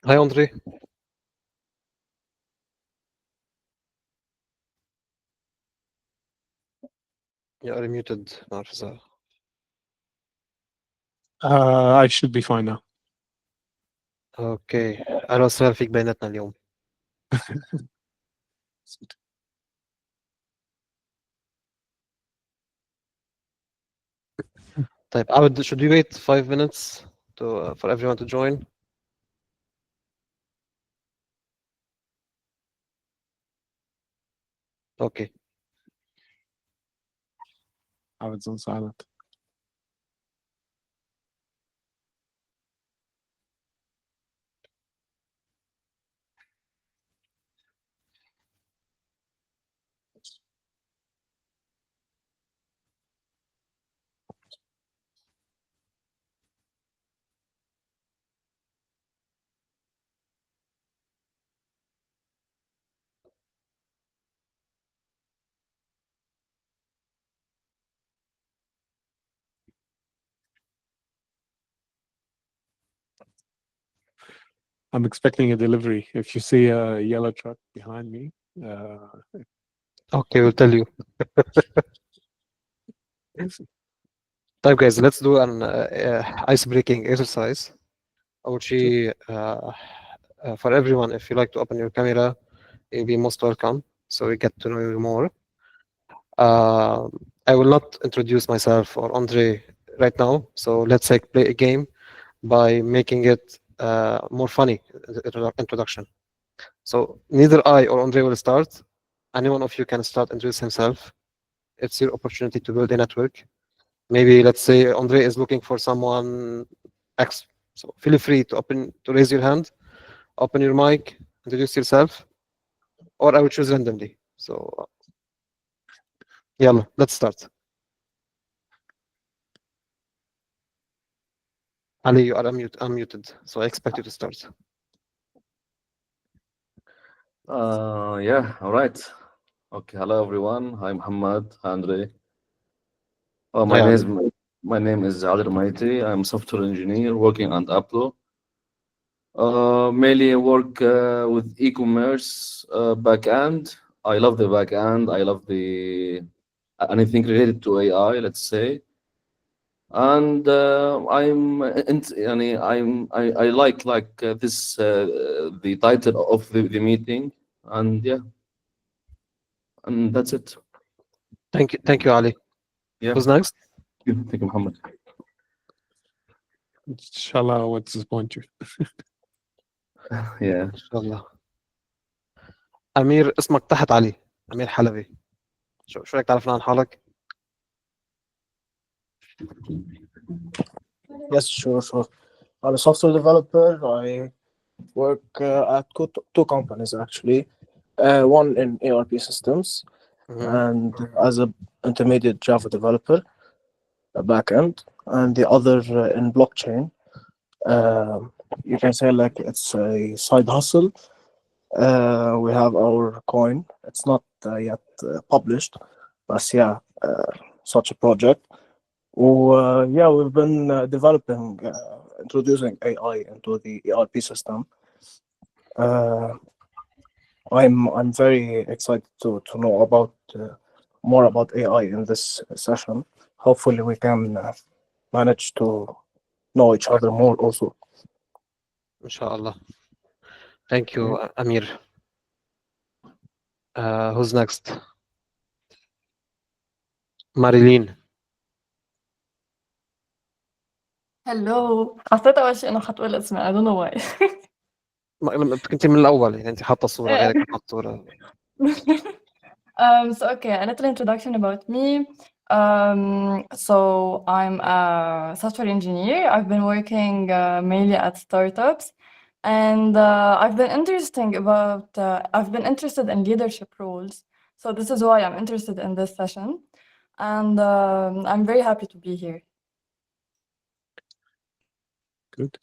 Hi, Andre. You are muted, Narza. I should be fine now. اوكي، اهلا وسهلا فيك بيناتنا اليوم. طيب, should we wait 5 minutes for everyone to join? Okay. It's on silent. I'm expecting a delivery. If you see a yellow truck behind me, Okay, we'll tell you. طيب guys, let's do an ice-breaking exercise. أول شيء, for everyone, if you like to open your camera, you'll be most welcome. So we get to know you more. I will not introduce myself or Andre right now. So let's play a game by making it more funny introduction. So neither I or Andre will start. Any one of you can start introduce himself. It's your opportunity to build a network. Maybe let's say Andre is looking for someone X. So feel free to raise your hand, open your mic, introduce yourself, or I will choose randomly. So yalla, let's start. Ali, you are unmuted, so I expect you to start. Yeah, all right. Okay, hello everyone. Hi Muhammad, hi Andre. Hi, Ali. My name is Ali Maiti. I'm a software engineer working on Apple. Mainly work with e-commerce backend. I love the backend. I love the anything related to AI, let's say. And I like this the title of the meeting, and yeah, and that's it. Thank you, Ali. Yeah. Who's next? Thank you, Muhammad. inshallah, what disappoint you. Yeah. إن شاء الله. أمير, اسمك تحت علي. أمير حلبي. شو رايك تعرفنا عن حالك؟ Yes, sure. I'm a software developer. I work at two companies actually. One in ERP systems and as a intermediate Java developer, a backend, and the other in blockchain. You can say like it's a side hustle. We have our coin. It's not yet published, but yeah, such a project. Yeah, we've been developing, introducing AI into the ERP system. I'm very excited to know about more about AI in this session. Hopefully, we can manage to know each other more also. إن شاء الله. Thank you, Amir. Who's next? Marilyn. هلو، حسيت أول شيء إنه حتقول اسمي I don't know why. كنت من الأول, يعني أنت حاطة صورة غيرك حاطة صورة. So okay, a little introduction about me. So I'm a software engineer. I've been working mainly at startups, and I've been interested in leadership roles. So this is why I'm interested in this session, and I'm very happy to be here. Good.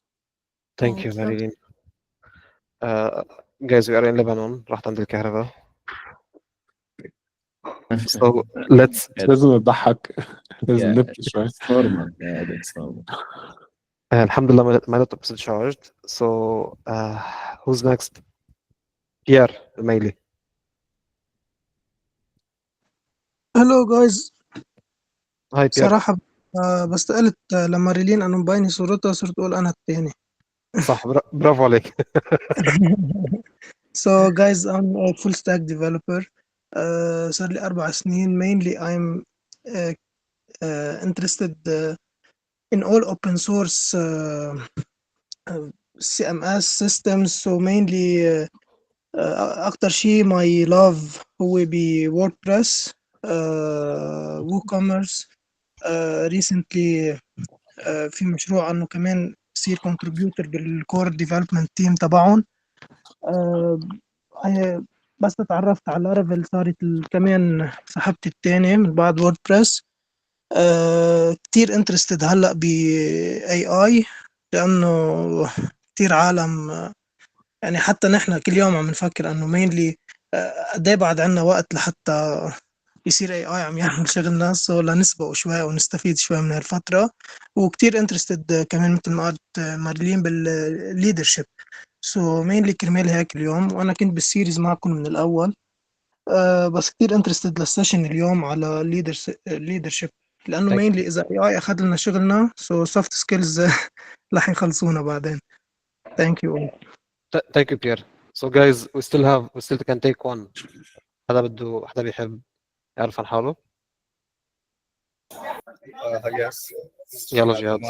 Thank you, Marilyn. Guys, we are in Lebanon. راحت عند الكهرباء. So let's. لازم نضحك. لازم Yeah, نبكي شوية. it's normal. Yeah, that's normal. Alhamdulillah, my laptop is charged. So, who's next? Pierre Maili. هلو جايز Hi, Pierre. صراحة بس قلت لما ريلين أنا مبيني صورتها صرت أقول أنا التاني. صح، برافو عليك. So guys, I'm a full stack developer. صار لي 4 سنين. Mainly I'm uh, interested in all open source CMS systems. So mainly أكتر شيء my love هو بوردبريس WooCommerce. recently في مشروع انه كمان يصير كونتريبيوتور بالكور ديفلوبمنت تيم تبعهم. بس اتعرفت على لارافيل صارت كمان صاحبتي التانية من بعد ووردبريس. كتير انترستد هلا ب AI لانه كتير عالم يعني حتى نحن كل يوم عم نفكر انه مينلي قد ايه بعد عنا وقت لحتى يصير AI عم يعمل شغلنا، سو لنسبقه شوي ونستفيد شوي من هالفترة. وكتير انترستد كمان مثل ما قلت مارلين بالليدرشيب. سو مينلي كرمال هيك اليوم، وانا كنت بالسيريز معكم من الاول. بس كتير انترستد للسيشن اليوم على ليدرشيب لانه Thank مينلي اذا AI اخذ لنا شغلنا سو سوفت سكيلز رح يخلصونا بعدين. ثانك يو. thank you, Pierre. So, guys, we still can take one. حدا بيحب يعرف عن حاله؟ Yes. يلا جهاد.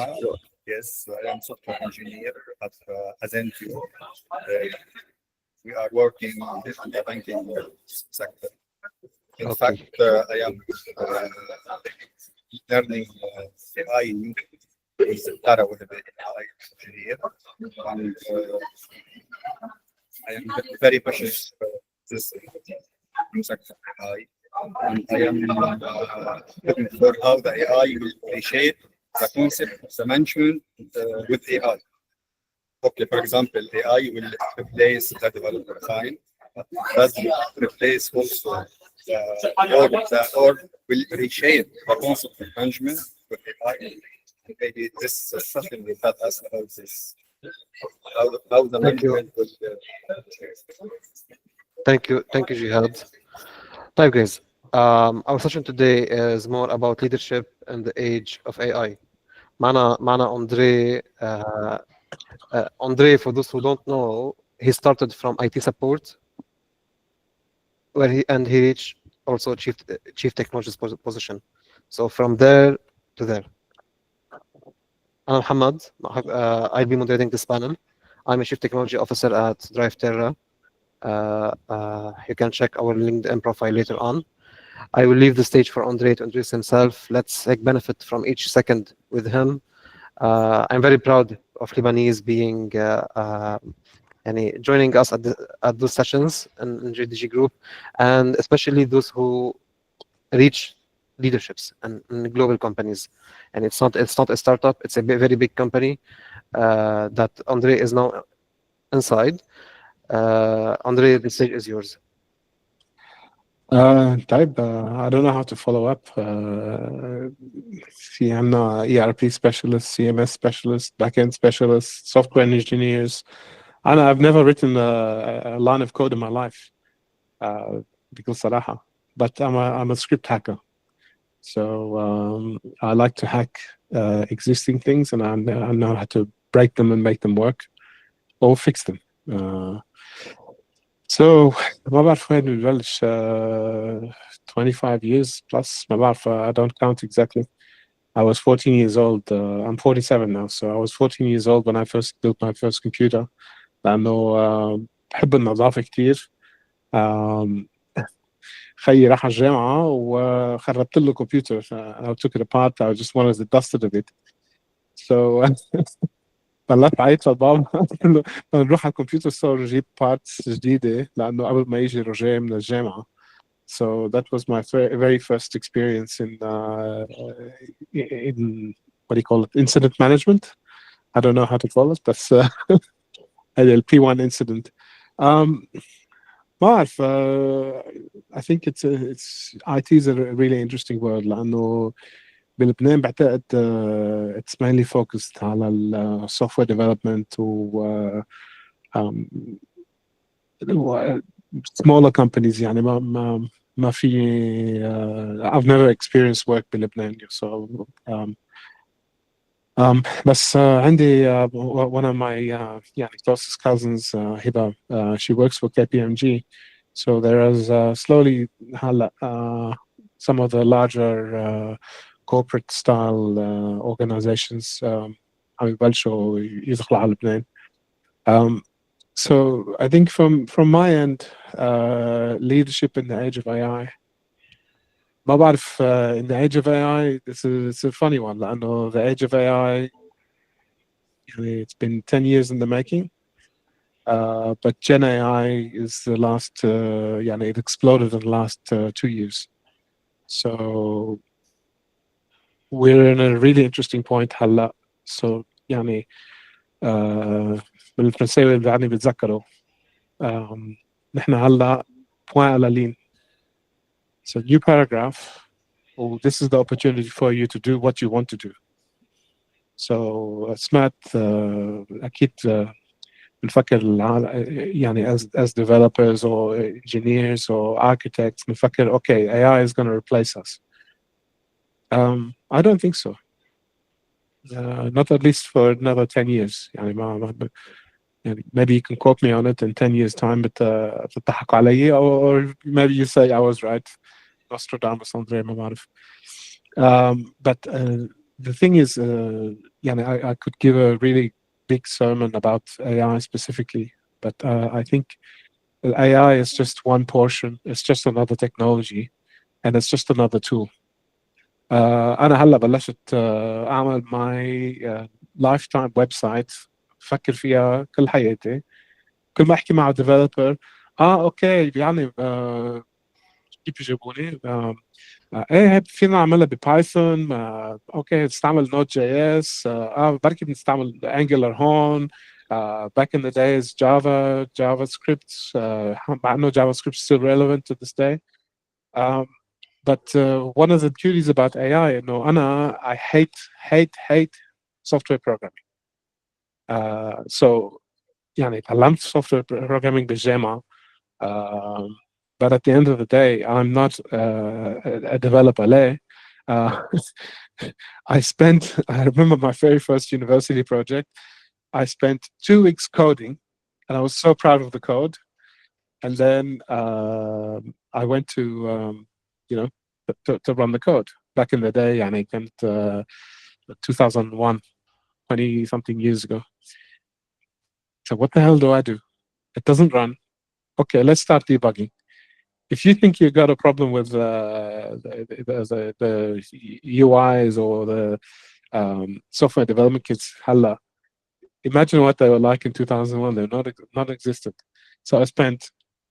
Yes, I am software engineer at Azentio. We are working in the banking sector. In Okay. fact, I am learning AI with Sara with the AI engineer, and I am very passionate about this sector AI. And I am looking for how the AI will reshape the concept of the management with AI. Okay, for example, AI will replace the developer time, but does it replace also the org will reshape the concept of management with AI? Maybe this session will help us about this. How the Thank you. management will Thank you, Jihad. طيب, guys. Our session today is more about leadership in the age of AI. معنا Andre, for those who don't know, he started from IT support, where he reached also chief technologist position. So from there to there. I'm Muhammad. I'll be moderating this panel. I'm a chief technology officer at DriveTerra. You can check our LinkedIn profile later on. I will leave the stage for Andre to introduce himself. Let's benefit from each second with him. I'm very proud of Lebanese being joining us at those sessions in JDG group, and especially those who reach leaderships in global companies. And it's not a startup; it's a very big company that Andre is now inside. Andre, the stage is yours. طيب I don't know how to follow up. في عنا ERP specialist, CMS specialist, backend specialist, software engineers. I've never written a line of code in my life because صراحة, but I'm a script hacker. So I like to hack existing things, and I know how to break them and make them work or fix them. So ما بعرف وين ببلش. 25 years plus. ما بعرف, I don't count exactly. I was 14 years old. I'm 47 now, so I was 14 years old when I first built my first computer. لأنه بحب النظافة كتير. خيي راح الجامعة وخربت له كمبيوتر. I took it apart. I just wanted the dust of it. So طلعت عيط لبابا قلت له نروح على الكمبيوتر ستور نجيب بارتس جديدة لأنه قبل ما يجي روجيه من الجامعة. So that was my very first experience in what do you call it? Incident management. I don't know how to call it, but the P1 incident. ما أعرف. I think it's IT is a really interesting word لأنه بلبنان بعتقد it's mainly focused على ال software development و smaller companies يعني ما في I've never experienced work بلبنان so بس عندي one of my يعني closest cousins هبة she works for KPMG so there is slowly هلا some of the larger corporate style organizations عم يبلشوا يدخلوا على لبنان. So I think from my end leadership in the age of AI ما بعرف in the age of AI it's a funny one لأنه the age of AI يعني it's been 10 years in the making but Gen AI is the last يعني it exploded in the last 2 years so we're in a really interesting point هلا so يعني بالفرنساوي اللي يعني بتذكروا نحن هلا point قليلين so new paragraph oh, this is the opportunity for you to do what you want to do so سمعت أكيد بنفكر يعني as developers or engineers or architects بنفكر okay AI is going to replace us I don't think so not at least for another 10 years يعني يعني maybe you can quote me on it in 10 years time بتضحكوا علي or maybe you say I was right Nostradamus Andre ما بعرف but the thing is يعني I could give a really big sermon about AI specifically but I think AI is just one portion it's just another technology and it's just another tool أنا هلا بلشت أعمل my lifetime website بفكر فيها كل حياتي كل ما أحكي مع developer أوكي يعني كيف يجيبوني ايه فينا نعملها ببايثون اوكي نستعمل نوت جي اس بركي بنستعمل انجلر هون back in the days JavaScript مع انه JavaScript is still relevant to this day but one of the beauties about AI انه انا I hate software programming so يعني تعلمت software programming بالجامعة but at the end of the day, I'm not a developer. I remember my very first university project. I spent 2 weeks coding, and I was so proud of the code. And then I went to, to run the code. Back in the day, يعني كانت 2001, 20-something years ago. So what the hell do I do? It doesn't run. Okay, let's start debugging. If you think you got a problem with the UIs or the software development kits, halla, imagine what they were like in 2001. They're not existent. So I spent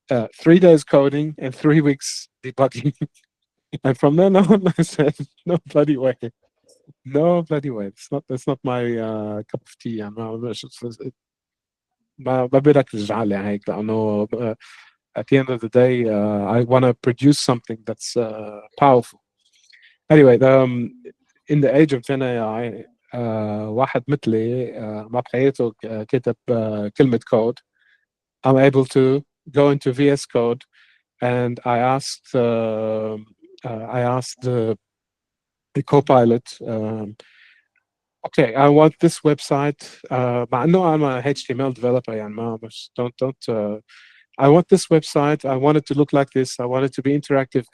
3 days coding and 3 weeks debugging. And from then on, I said, no bloody way. No bloody way. That's not my cup of tea. ما بدك ترجع لي هيك لأنه at the end of the day, I want to produce something that's powerful. Anyway, in the age of Gen AI, واحد مثلي ما بحياته كتب كلمة code. I'm able to go into VS Code and I asked the co-pilot, okay, I want this website. مع إنه I'm a HTML developer يعني ما بس don't I want this website. I want it to look like this. I want it to be interactive.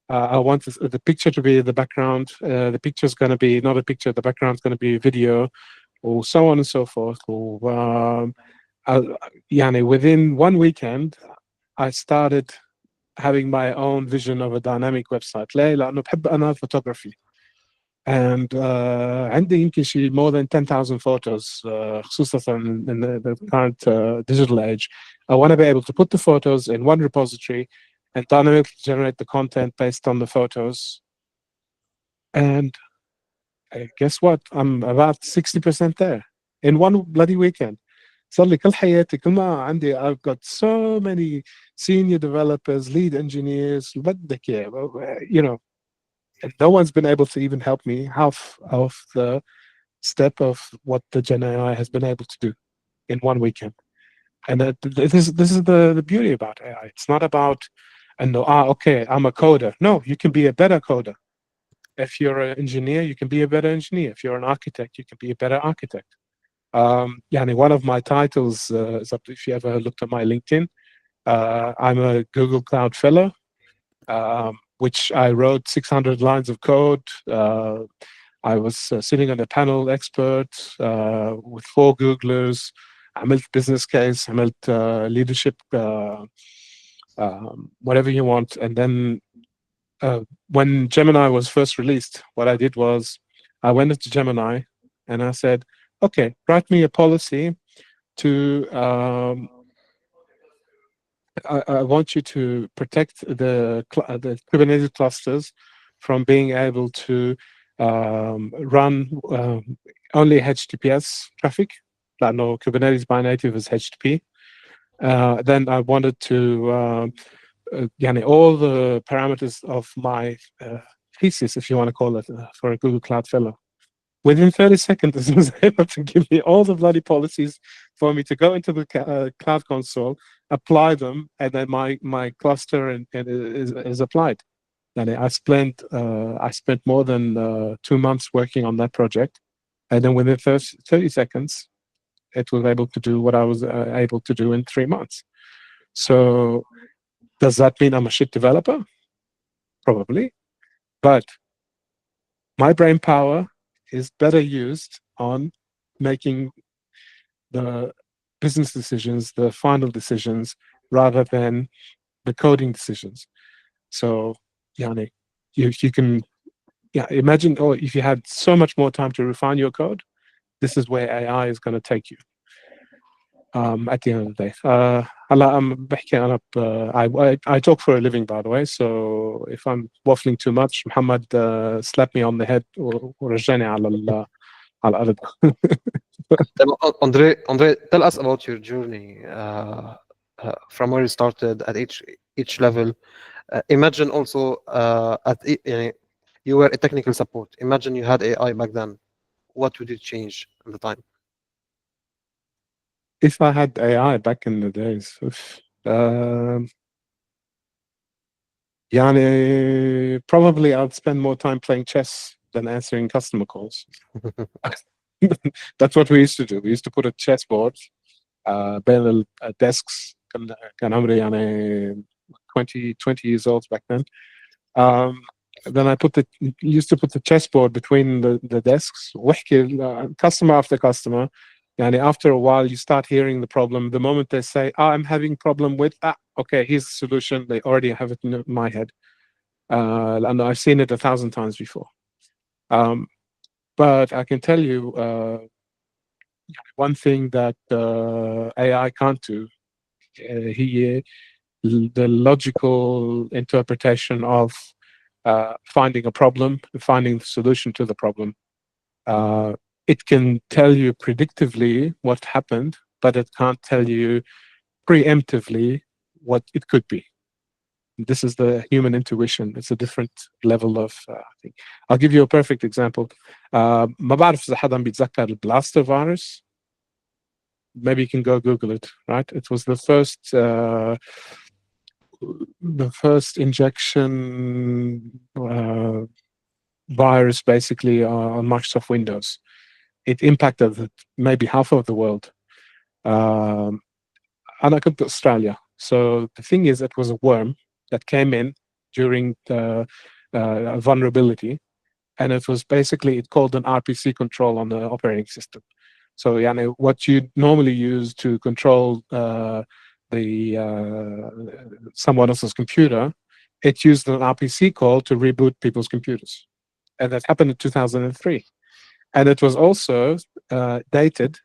I want the picture to be the background. The picture is going to be not a picture. The background is going to be a video, or so on and so forth. يعني within one weekend, I started having my own vision of a dynamic website. ليه؟ لأنه بحب أنا photography. And عندي يمكن شيء more than 10,000 photos خصوصا in the current digital age. I want to be able to put the photos in one repository and dynamically generate the content based on the photos. And guess what? I'm about 60% there in one bloody weekend. صار لي كل حياتي كل ما عندي I've got so many senior developers, lead engineers, بدك إياه, you know. And no one's been able to even help me half of the step of what the Gen AI has been able to do in one weekend. And this is the beauty about AI. It's not about, and no, okay, I'm a coder. No, you can be a better coder. If you're an engineer, you can be a better engineer. If you're an architect, you can be a better architect. One of my titles is up. If you ever looked at my LinkedIn, I'm a Google Cloud Fellow, which I wrote 600 lines of code. I was sitting on a panel expert with 4 Googlers. عملت business case, عملت leadership, whatever you want. And then when Gemini was first released, what I did was I went into Gemini and I said, okay, write me a policy to I want you to protect the Kubernetes clusters from being able to run only HTTPS traffic. No, Kubernetes by native is HTTP. Then I wanted to all the parameters of my thesis, if you want to call it, for a Google Cloud Fellow. Within 30 seconds, it was able to give me all the bloody policies for me to go into the Cloud Console, apply them, and then my cluster is applied. And I spent more than 2 months working on that project, and then within 30 seconds, it was able to do what I was able to do in 3 months. So does that mean I'm a shit developer? Probably. But my brain power is better used on making the business decisions, the final decisions, rather than the coding decisions. So, yani, you can imagine, if you had so much more time to refine your code, this is where AI is going to take you. At the end of the day. I talk for a living, by the way, so if I'm waffling too much, Muhammad slap me on the head ورجعني على الأرض. Andre, tell us about your journey from where you started at each level. Imagine also you were a technical support. Imagine you had AI back then. What would you change at the time? If I had AI back in the days, probably I'd spend more time playing chess than answering customer calls. That's what we used to do. We used to put a chessboard بين desks. كان عمري يعني 20 years old back then. Then I used to put the chessboard between the desks. واحكي customer after customer. After a while, you start hearing the problem. The moment they say, I'm having problem with, okay, here's the solution. They already have it in my head. And I've seen it 1,000 times before. But I can tell you one thing that AI can't do. The logical interpretation of finding a problem, finding the solution to the problem. It can tell you predictively what happened, but it can't tell you preemptively what it could be. This is the human intuition. It's a different level of thing. I'll give you a perfect example. ما بعرف إذا حدا بيتذكر البلاستر virus. Maybe you can go Google it, right? It was the first injection virus basically on Microsoft Windows. It impacted maybe half of the world. And I come to Australia. So the thing is, it was a worm that came in during the vulnerability. And it was basically, it called an RPC control on the operating system. So what you normally use to control someone else's computer, it used an RPC call to reboot people's computers. And that happened in 2003. And it was also dated,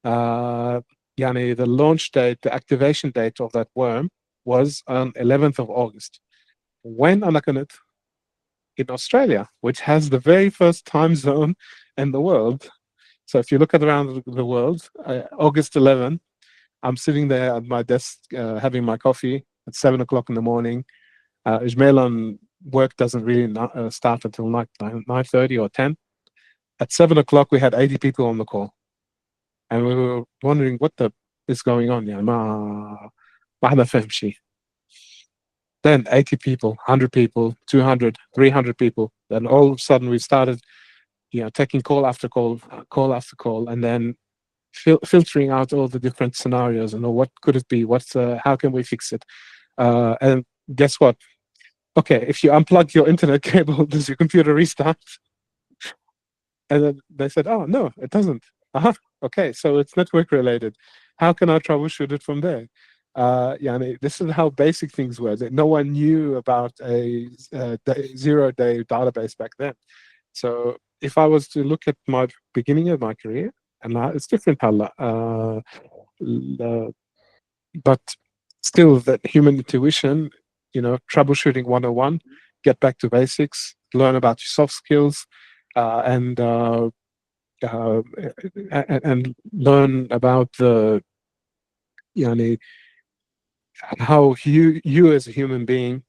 the launch date, the activation date of that worm was on 11th of August. When it in Australia, which has the very first time zone in the world. So if you look at around the world, August 11, I'm sitting there at my desk having my coffee at 7 o'clock in the morning. Ijmailan work doesn't really start until 9:30 or 10. At 7 o'clock, we had 80 people on the call. And we were wondering what is going on. يعني ما حدا فهم شيء. Then 80 people, 100 people, 200, 300 people. Then all of a sudden we started, taking call after call, call after call, and then filtering out all the different scenarios and what could it be? How can we fix it? And guess what? Okay, if you unplug your internet cable, does your computer restart? And then they said, oh, no, it doesn't. Okay, so it's network related. How can I troubleshoot it from there? This is how basic things were. That no one knew about a 0-day database back then. So if I was to look at my beginning of my career, and it's different, but still that human intuition, troubleshooting 101, get back to basics, learn about your soft skills, and learn about the how you as a human being,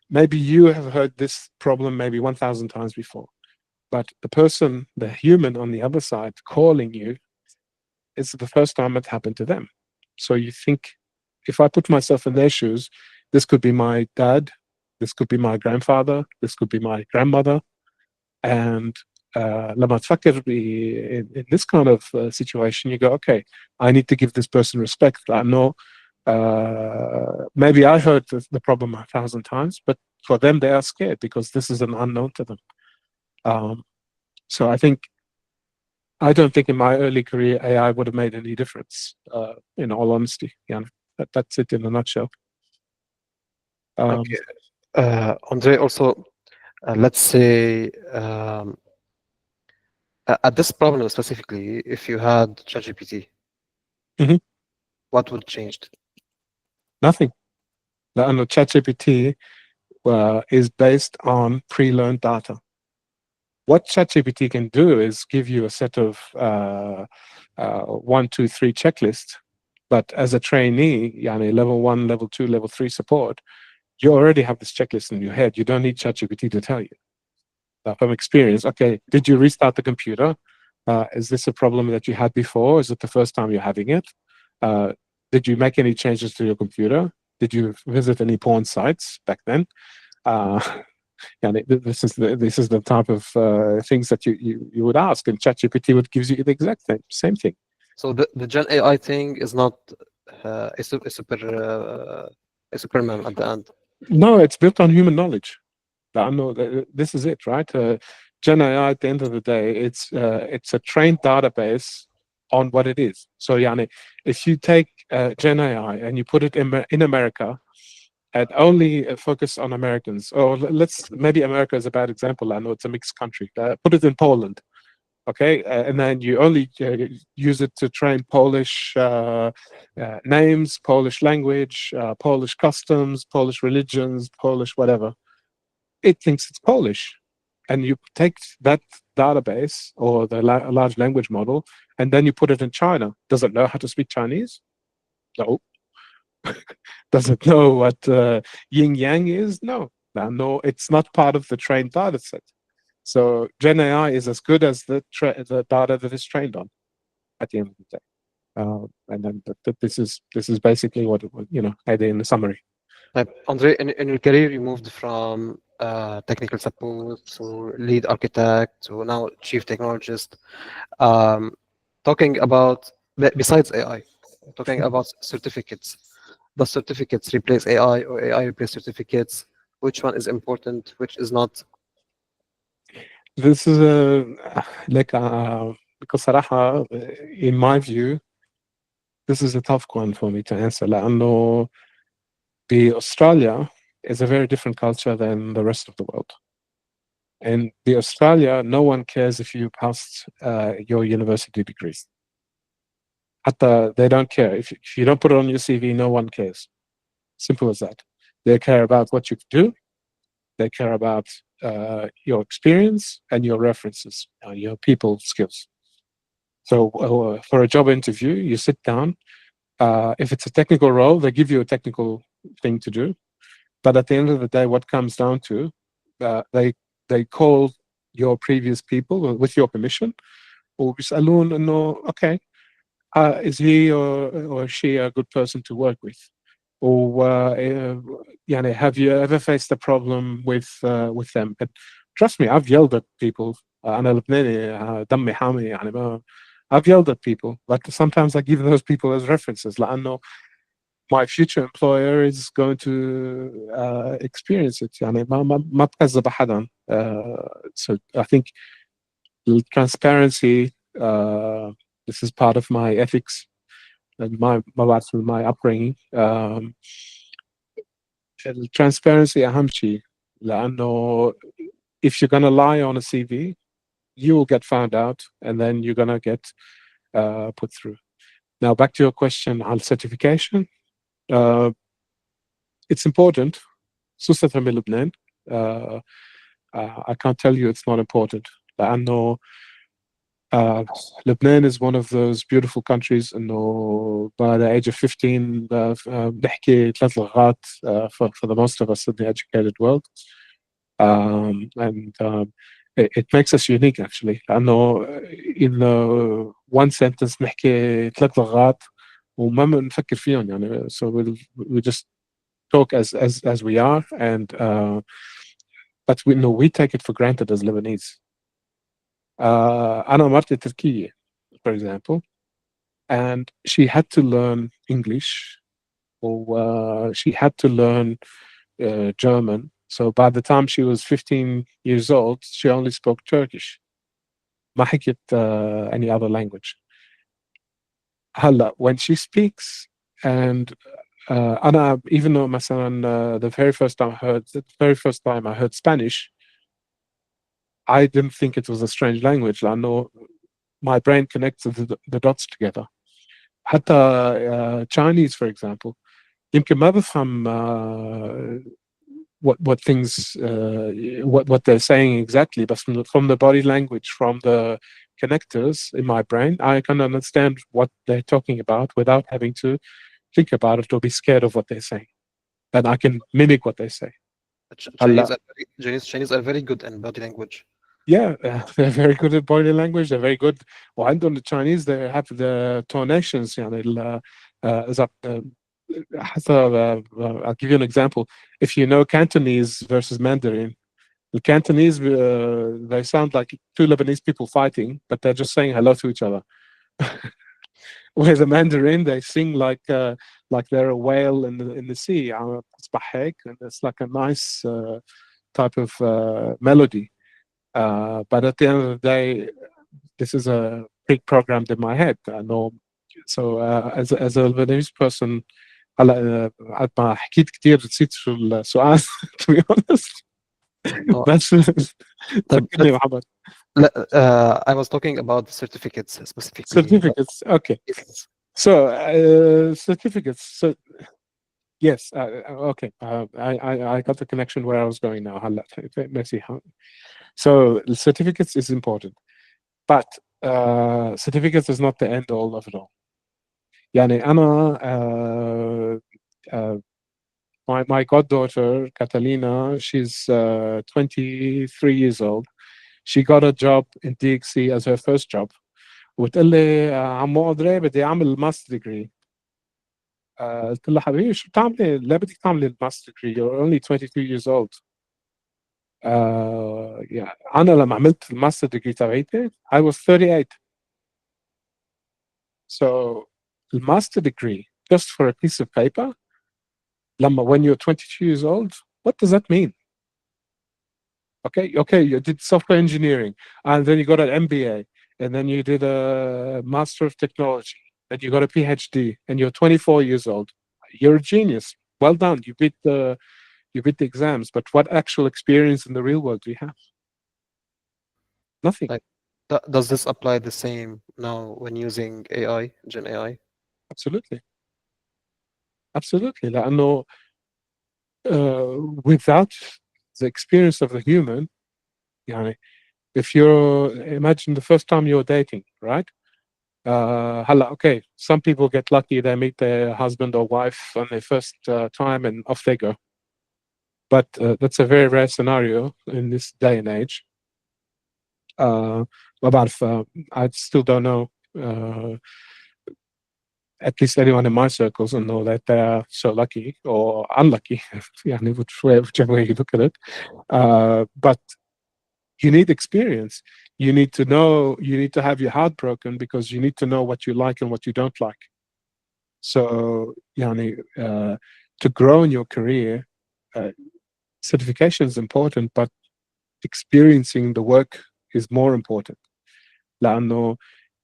maybe you have heard this problem maybe 1,000 times before, but the human on the other side calling you, it's the first time it happened to them. So you think, if I put myself in their shoes, this could be my dad, this could be my grandfather, this could be my grandmother, and لما تفكر in this kind of situation, you go, okay, I need to give this person respect. I know maybe I heard the problem 1,000 times, but for them they are scared because this is an unknown to them. So I don't think in my early career AI would have made any difference. In all honesty, that's it in a nutshell. Okay. Andre, also, let's say at this problem specifically, if you had ChatGPT, Mhm. what would change? Nothing. لأنه ChatGPT is based on pre-learned data. What ChatGPT can do is give you a set of 1, 2, 3 checklists, but as a trainee, level 1, level 2, level 3 support, you already have this checklist in your head. You don't need ChatGPT to tell you. From experience, okay, did you restart the computer? Is this a problem that you had before? Is it the first time you're having it? Did you make any changes to your computer? Did you visit any porn sites back then? This is the type of things that you would ask, and ChatGPT would give you the exact same thing. So the Gen AI thing is not a Superman at the end. No, it's built on human knowledge. I know this is it, right? Gen AI, at the end of the day, it's a trained database on what it is. So, if you take Gen AI and you put it in America and only focus on Americans, or maybe America is a bad example. I know it's a mixed country. Put it in Poland, okay, and then you only use it to train Polish names, Polish language, Polish customs, Polish religions, Polish whatever. It thinks it's Polish. And you take that database or the large language model, and then you put it in China. Does it know how to speak Chinese? No. Does it know what yin yang is? No. No, it's not part of the trained data set. So Gen AI is as good as the data that is trained on at the end of the day. And then this is basically what it was, in the summary. Andre, in your career, you moved from technical support to lead architect to now chief technologist. Talking about, besides AI, talking about certificates. Does certificates replace AI or AI replace certificates? Which one is important? Which is not? This is because صراحة, in my view, this is a tough one for me to answer. لأنه Australia is a very different culture than the rest of the world. In Australia, no one cares if you passed your university degree. They don't care. If you don't put it on your CV, no one cares. Simple as that. They care about what you do. They care about your experience and your references, your people skills. So for a job interview, you sit down. If it's a technical role, they give you a technical thing to do. But at the end of the day, what comes down to, they call your previous people with your permission, وبيسألون إنه okay, is he or she a good person to work with? Or يعني, have you ever faced a problem with them? And trust me, I've yelled at people. أنا لبناني دمي حامي يعني ما. I've yelled at people, but sometimes I give those people as references لأنه my future employer is going to experience it. يعني ما بكذب أحدا. So I think transparency, this is part of my ethics and my upbringing. Transparency أهم شيء لأنه if you're gonna lie on a CV, you will get found out and then you're gonna get put through. Now back to your question on certification. It's important. خصوصا من لبنان. I can't tell you it's not important لأنه Lebanon is one of those beautiful countries إنه by the age of 15 بنحكي 3 لغات for the most of us in the educated world. And it makes us unique actually لأنه in one sentence نحكي 3 لغات وما بنفكر فيهم يعني. So we just talk as we are, and but we take it for granted as Lebanese. أنا مرتي تركية, for example, and she had to learn English, or she had to learn German. So by the time she was 15 years old, she only spoke Turkish. ما حكيت any other language. هلا when she speaks, and أنا even though مثلا the very first time I heard Spanish, I didn't think it was a strange language لأنه my brain connects the dots together. حتى Chinese, for example, يمكن ما بفهم what things what they're saying exactly, but from the body language, from the connectors in my brain, I can understand what they're talking about without having to think about it or be scared of what they're saying. And I can mimic what they say. Chinese are very good in body language. Yeah, they're very good at body language. They're very good. وعندهم the Chinese, they have the tonations يعني I'll give you an example. If you know Cantonese versus Mandarin, the Cantonese, they sound like two Lebanese people fighting, but they're just saying hello to each other. Where the Mandarin, they sing like they're a whale in the sea. And it's like a nice type of melody. But at the end of the day, this is a pre-programmed in my head. I know. So as a Lebanese person, هلا قد ما حكيت كثير نسيت شو السؤال to be honest. بس فكرني محمد. I was talking about the certificates specifically. Certificates, okay. So certificates. So yes, okay. I got the connection where I was going now. Let's see how. So certificates is important, but certificates is not the end all of it all. يعني أنا my goddaughter Catalina, she's 23 years old. She got a job in DXC as her first job. وتقول لي عمو أندري بدي أعمل ماستر ديجري. قلت لها حبيبي شو بتعملي؟ لا بدك تعملي الماستر ديجري. You're only 22 years old. يعني أنا لما عملت الماستر ديجري تبعيتي I was 38. So the master degree just for a piece of paper, when you're 22 years old, what does that mean? Okay, you did software engineering, and then you got an MBA, and then you did a Master of Technology, and you got a PhD, and you're 24 years old. You're a genius. Well done. You beat the exams, but what actual experience in the real world do you have? Nothing. Does this apply the same now when using AI, Gen AI? Absolutely. لأنه without the experience of the human, يعني, if imagine the first time you're dating, right? Okay, some people get lucky, they meet their husband or wife on their first time and off they go. but that's a very rare scenario in this day and age. About I still don't know. At least anyone in my circles will know that they are so lucky or unlucky, whichever way you look at it. But you need experience. You need to know. You need to have your heart broken because you need to know what you like and what you don't like. So, to grow in your career, certification is important, but experiencing the work is more important. لأنه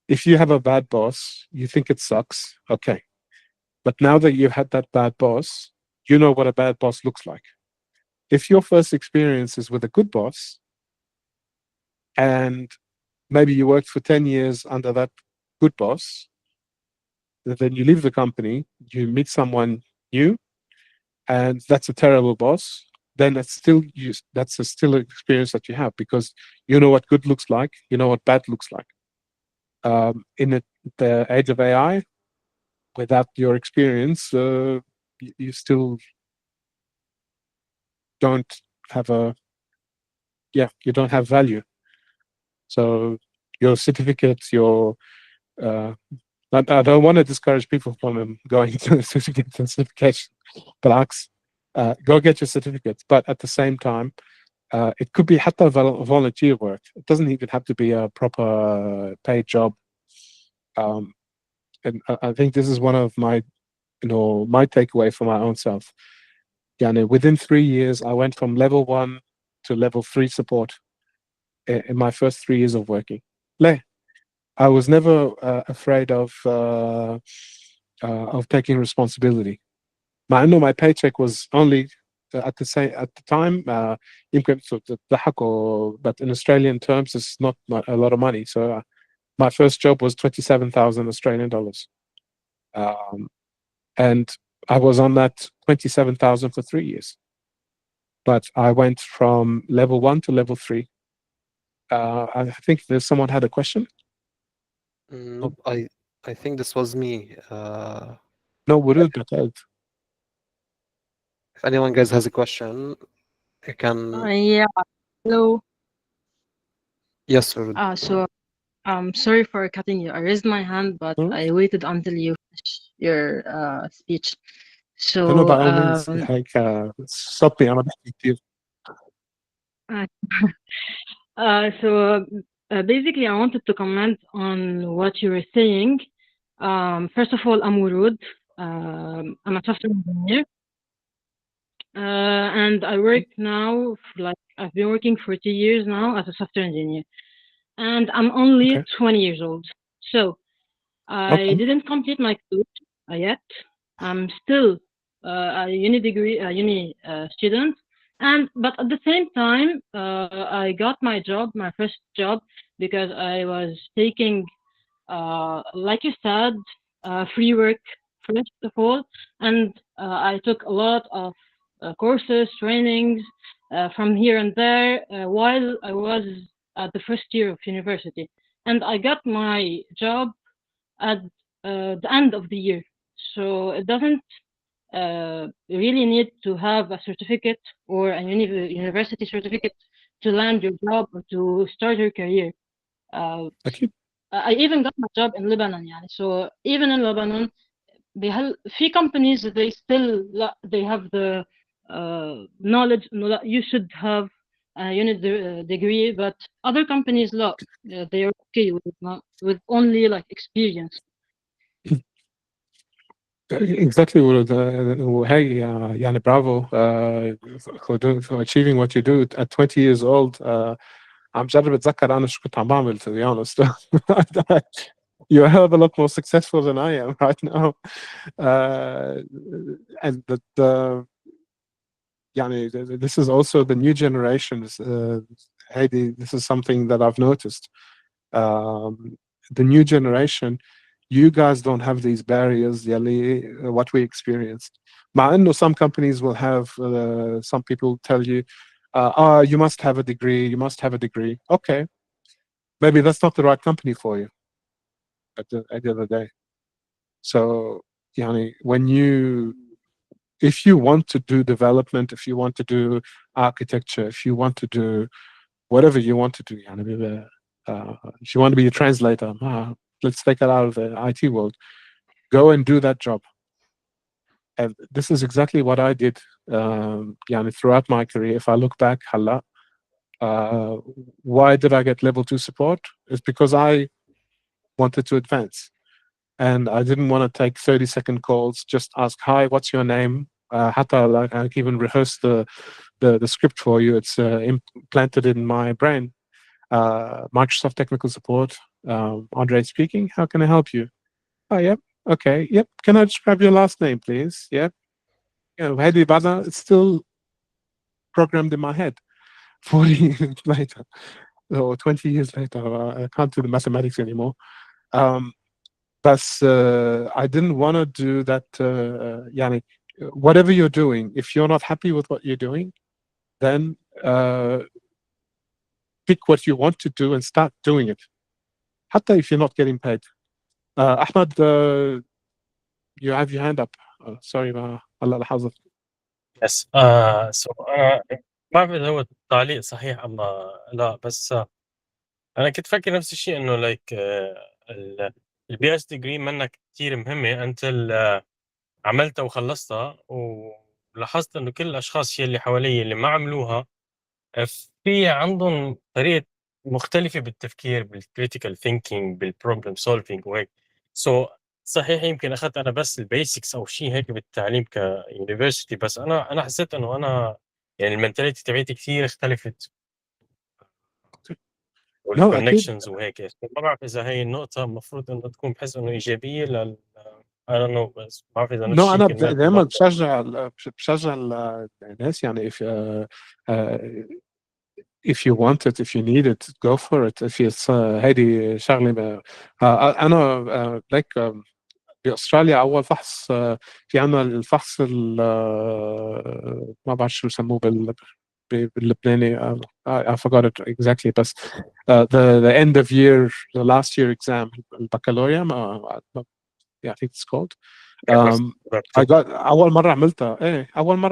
if you have a bad boss, you think it sucks, okay. But now that you've had that bad boss, you know what a bad boss looks like. If your first experience is with a good boss, and maybe you worked for 10 years under that good boss, then you leave the company, you meet someone new, and that's a terrible boss, then that's still an experience that you have because you know what good looks like, you know what bad looks like. In the age of AI, without your experience, you still don't have you don't have value. So your certificates, I don't want to discourage people from going to certification, but go get your certificates. But at the same time, it could be حتى volunteer work. It doesn't even have to be a proper paid job. And I think this is one of my takeaway for my own self. Within 3 years, I went from level 1 to level 3 support in my first 3 years of working. I was never afraid of taking responsibility. My paycheck was only at the time يمكن تضحكوا, but in Australian terms it's not a lot of money. So my first job was 27,000 Australian dollars, and I was on that 27,000 for 3 years. But I went from level 1 to level 3. I think there's someone had a question. Nope, I think this was me. No, ورود بعتقد. If anyone guys has a question, you can. Yeah. Hello. Yes, Urud. So sorry for cutting you. I raised my hand, but I waited until you finish your speech. No, So by all means, stop me. I'm بحكي كتير. Basically, I wanted to comment on what you were saying. First of all, I'm Wurud. I'm a software engineer. And I work now, I've been working for 2 years now as a software engineer. And I'm only 20 years old. So I didn't complete my college yet. I'm still a uni student. But at the same time, I got my first job, because I was taking, like you said, free work first of all. And I took a lot of courses, trainings from here and there while I was at the first year of university. And I got my job at the end of the year. So it doesn't really need to have a certificate or a university certificate to land your job or to start your career. I even got my job in Lebanon. So even in Lebanon, في companies, they have the knowledge that you should have a uni degree, but other companies they are okay with only experience. Exactly. Hey, يعني bravo for achieving what you do at 20 years old. عم جرب اتذكر انا شو كنت عم بعمل, to be honest. You're a hell of a lot more successful than I am right now. And this is also the new generation. This is something that I've noticed. The new generation, you guys don't have these barriers, what we experienced. مع إنه some companies will have, some people tell you, you must have a degree, you must have a degree. Okay, maybe that's not the right company for you at the end of the day. So, when you if you want to do development, if you want to do architecture, if you want to do whatever you want to do, if you want to be a translator, let's take it out of the IT world. Go and do that job. And this is exactly what I did throughout my career. If I look back, why did I get level 2 support? It's because I wanted to advance. And I didn't want to take 30-second calls, just ask, hi, what's your name? Hatta, like, I can even rehearse the script for you. It's implanted in my brain. Microsoft technical support, Andre speaking. How can I help you? Oh, yep. Okay. Yep. Can I just grab your last name, please? Yep. Hedi Bada, it's still programmed in my head 40 years later or 20 years later. I can't do the mathematics anymore. But I didn't want to do that. Whatever you're doing, if you're not happy with what you're doing, then pick what you want to do and start doing it. Hatta if you're not getting paid. Ahmad, you have your hand up. Sorry, Allah لاحظت. Yes. So ما بعرف إذا هو التعليق صحيح أم لا، بس أنا كنت فاكر نفس الشيء إنه لايك البي اس ديجري منك كتير مهمة أنت عملتها وخلصتها، ولاحظت إنه كل الأشخاص اللي حوالي اللي ما عملوها في عندهم طريقة مختلفة بالتفكير، بالكريتيكال ثينكينج، بالبروبلم سولفينج وهيك. سو صحيح يمكن أخذت أنا بس البيسكس أو شيء هيك بالتعليم كيونيفرسيتي، بس أنا حسيت إنه أنا يعني المنتاليتي تبعتي كثير اختلفت No, أكيد. والكونكشنز وهيك. ما بعرف إذا هي النقطة المفروض إنه تكون بحس إنه إيجابية I don't know، بس ما بعرف إذا نفس No, الشيء أنا كلمات دائما بالضبط. بشجع الناس يعني if you want it, if you need it, go for it. If it's هذه شغلة أنا like بأستراليا أول فحص في عنا الفحص ما بعرف شو يسموه باللبناني. I forgot it exactly, بس the end of year, the last year exam, البكالوريا I think it's called. I got أول مرة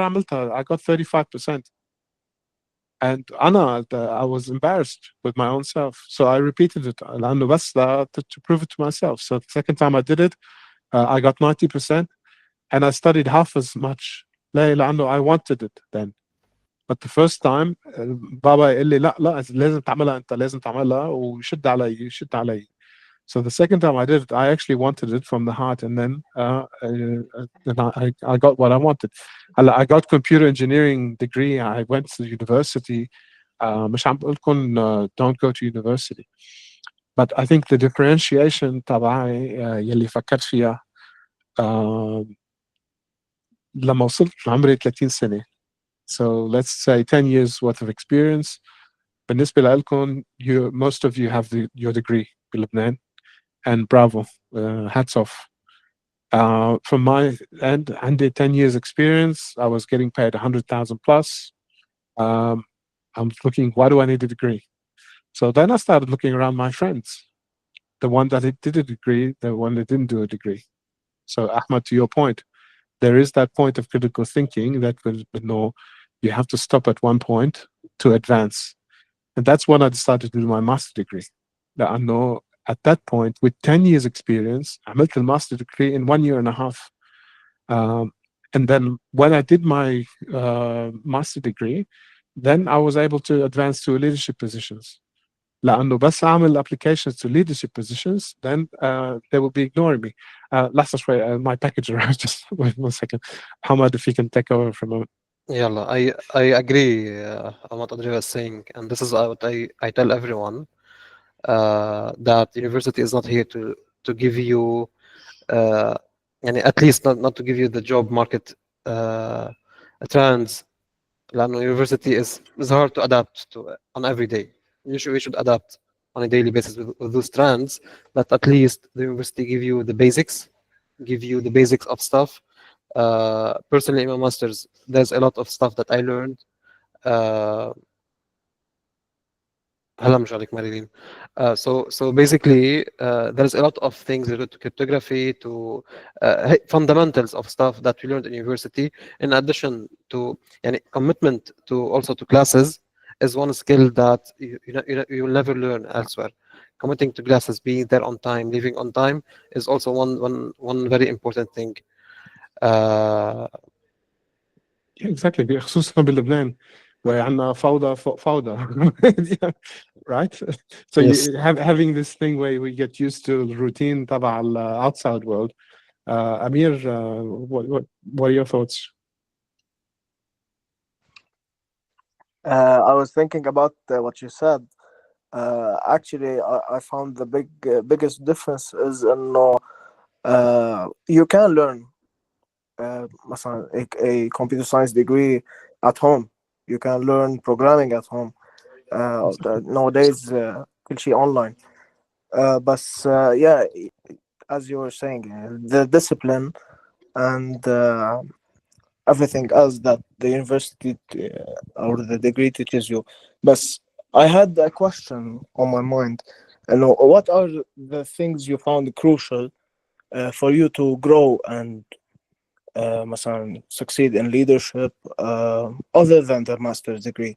عملتها I got 35%. And I was embarrassed with my own self, so I repeated it لأنه بس to prove it to myself. So the second time I did it, I got 90%, and I studied half as much. لأنه I wanted it then. But the first time, بابا يقول لي لا لازم تعملها أنت، لازم تعملها ويشد علي. So the second time I did it, I actually wanted it from the heart, and then I got what I wanted. I got computer engineering degree. I went to university. مش عم بقول لكم don't go to university. But I think the differentiation تبعي يلي فكرت فيها لما وصلت لعمري 30 سنة. So let's say 10 years worth of experience. بالنسبة لكم, most of you have your degree بلبنان. And bravo, hats off. From my end, عندي 10 years experience. I was getting paid 100,000 plus. I'm looking, why do I need a degree? So then I started looking around my friends, the one that did a degree, the one that didn't do a degree. So Ahmad, to your point, there is that point of critical thinking that you have to stop at one point to advance. And that's when I decided to do my master degree. That I know at that point, with 10 years experience, I made the master degree in 1 year and a half. And then when I did my master degree, then I was able to advance to leadership positions. لأنه بس أعمل applications to leadership positions, then they will be ignoring me. لحظة شوي, my package arrived. Just wait 1 second. Hamad, if you can take over for a moment. Yalla, I agree on what Andrea was saying, and this is what I tell everyone, that university is not here to give you, at least not to give you the job market trends. لأنه university is hard to adapt to on every day. We should adapt on a daily basis with those trends, but at least the university give you the basics of stuff. Personally, in my masters, there's a lot of stuff that I learned. هلا مش عليك Marilyn. So basically there's a lot of things related to cryptography, to fundamentals of stuff that we learned in university, in addition to يعني commitment to also to classes is one skill that you'll never learn elsewhere. Committing to classes, being there on time, leaving on time is also one very important thing. exactly خصوصا بلبنان وعندنا فوضى فوق فوضى right. So Yes. you having this thing where we get used to the routine تبع ال outside world. Amir, what are your thoughts? I was thinking about what you said. Actually, I found the biggest difference is no, you can learn مثلا a computer science degree at home. You can learn programming at home. Nowadays كل شيء online. But yeah, as you were saying, the discipline and everything else that the university or the degree teaches you. But I had a question on my mind. What are the things you found crucial for you to grow and مثلا succeed in leadership other than the master's degree?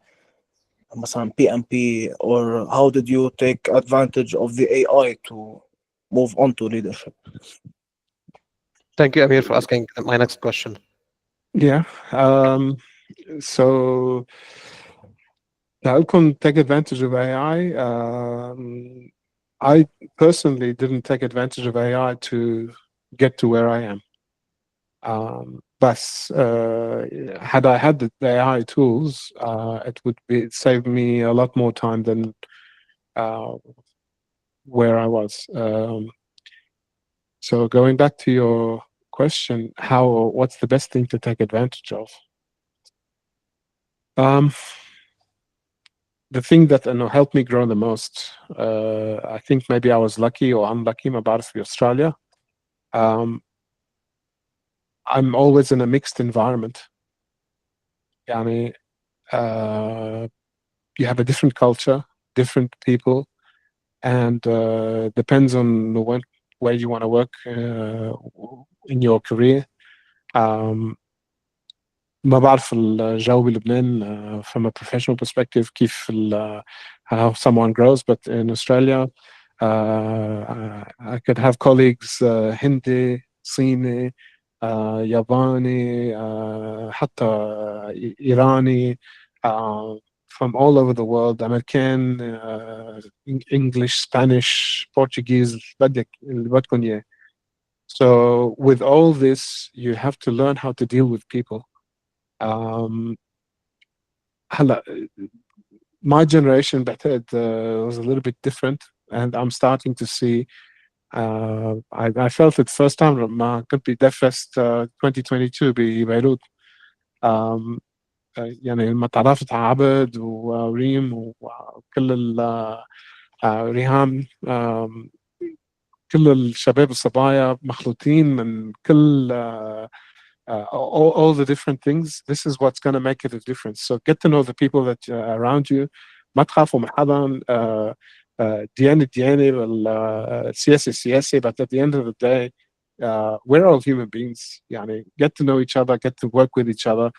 مثلا PMP, or how did you take advantage of the AI to move on to leadership? Thank you, Amir, for asking my next question. Yeah. So how can take advantage of AI? I personally didn't take advantage of AI to get to where I am. But had I had the AI tools, it would save me a lot more time than where I was. So going back to your question, what's the best thing to take advantage of? The thing that helped me grow the most, I think maybe I was lucky or unlucky, ما بعرف في Australia. I'm always in a mixed environment. يعني you have a different culture, different people, and depends on where you want to work in your career. ما بعرف الجو بلبنان from a professional perspective كيف how someone grows, but in Australia I could have colleagues Hindi, صيني, ياباني, حتى إيراني, from all over the world, American, English, Spanish, Portuguese, بدك اللي بدكم إياه. So with all this, you have to learn how to deal with people. هلا my generation بعتقد was a little bit different, and I'm starting to see I felt it first time لما كنت ب DevFest 2022 ببيروت. يعني لما تعرفت على عبد وريم وكل ريهام، كل الشباب الصبايا مخلوطين من كل all the different things. This is what's going to make it a difference. So get to know the people that around you. ما تخافوا من حدا. ديانة السياسة but at the end of the day we're all human beings. يعني get to know each other, get to work with each other,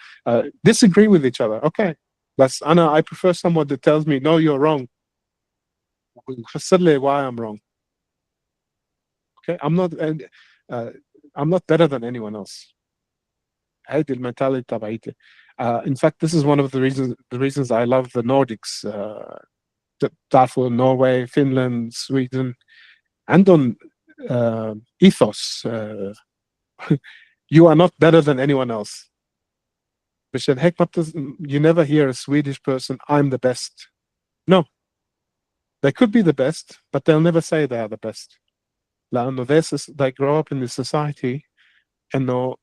disagree with each other, okay, but I prefer someone that tells me no, you're wrong, why I'm wrong. Okay, I'm not better than anyone else. هذه المنتاليتي تبعيتي. In fact, this is one of the reasons I love the Nordics. تعرفوا Norway, Finland, Sweden عندهم ethos. You are not better than anyone else. مشان هيك you never hear a Swedish person, I'm the best. No. They could be the best, but they'll never say they are the best. لأنه they grow up in this society إنه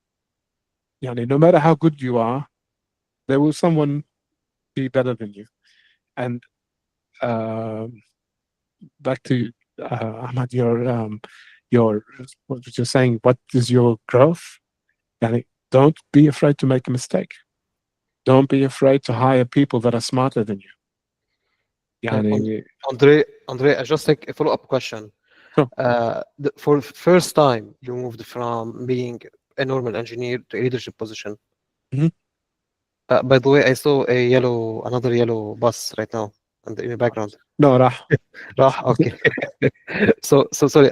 يعني no matter how good you are, there will someone be better than you. And back to Ahmad, your what you're saying, what is your growth? Yani, don't be afraid to make a mistake. Don't be afraid to hire people that are smarter than you. يعني Andre, just like a follow-up question. Sure. For first time you moved from being a normal engineer to a leadership position. Mhm. By the way, I saw another yellow bus right now in the background. No, راح. Okay. So sorry.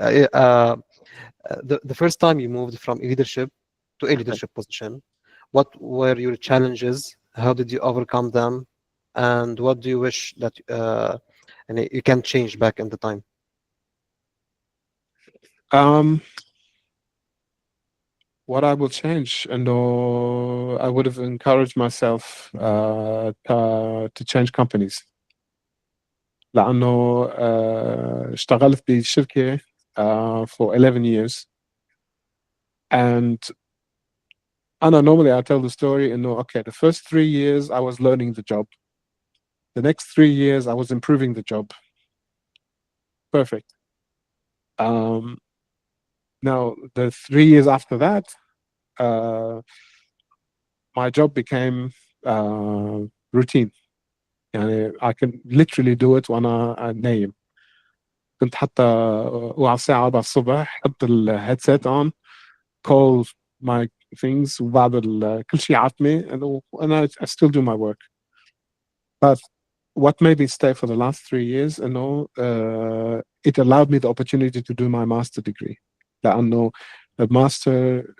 The first time you moved from a leadership to a leadership position, what were your challenges? How did you overcome them? And what do you wish that and you can change back in the time? What I will change, and I would have encouraged myself to change companies. لأنه اشتغلت بشركة for 11 years, and normally I tell the story إنه okay, the first 3 years I was learning the job. The next 3 years I was improving the job. Perfect. Now the 3 years after that, my job became routine. يعني I can literally do it وأنا نايم. كنت حتى وعلى الساعة 4 الصبح أحط الهيدسيت on, call my things وبعد كل شيء عتمي, and I still do my work. But what made me stay for the last 3 years, it allowed me the opportunity to do my master degree. لأنه the master,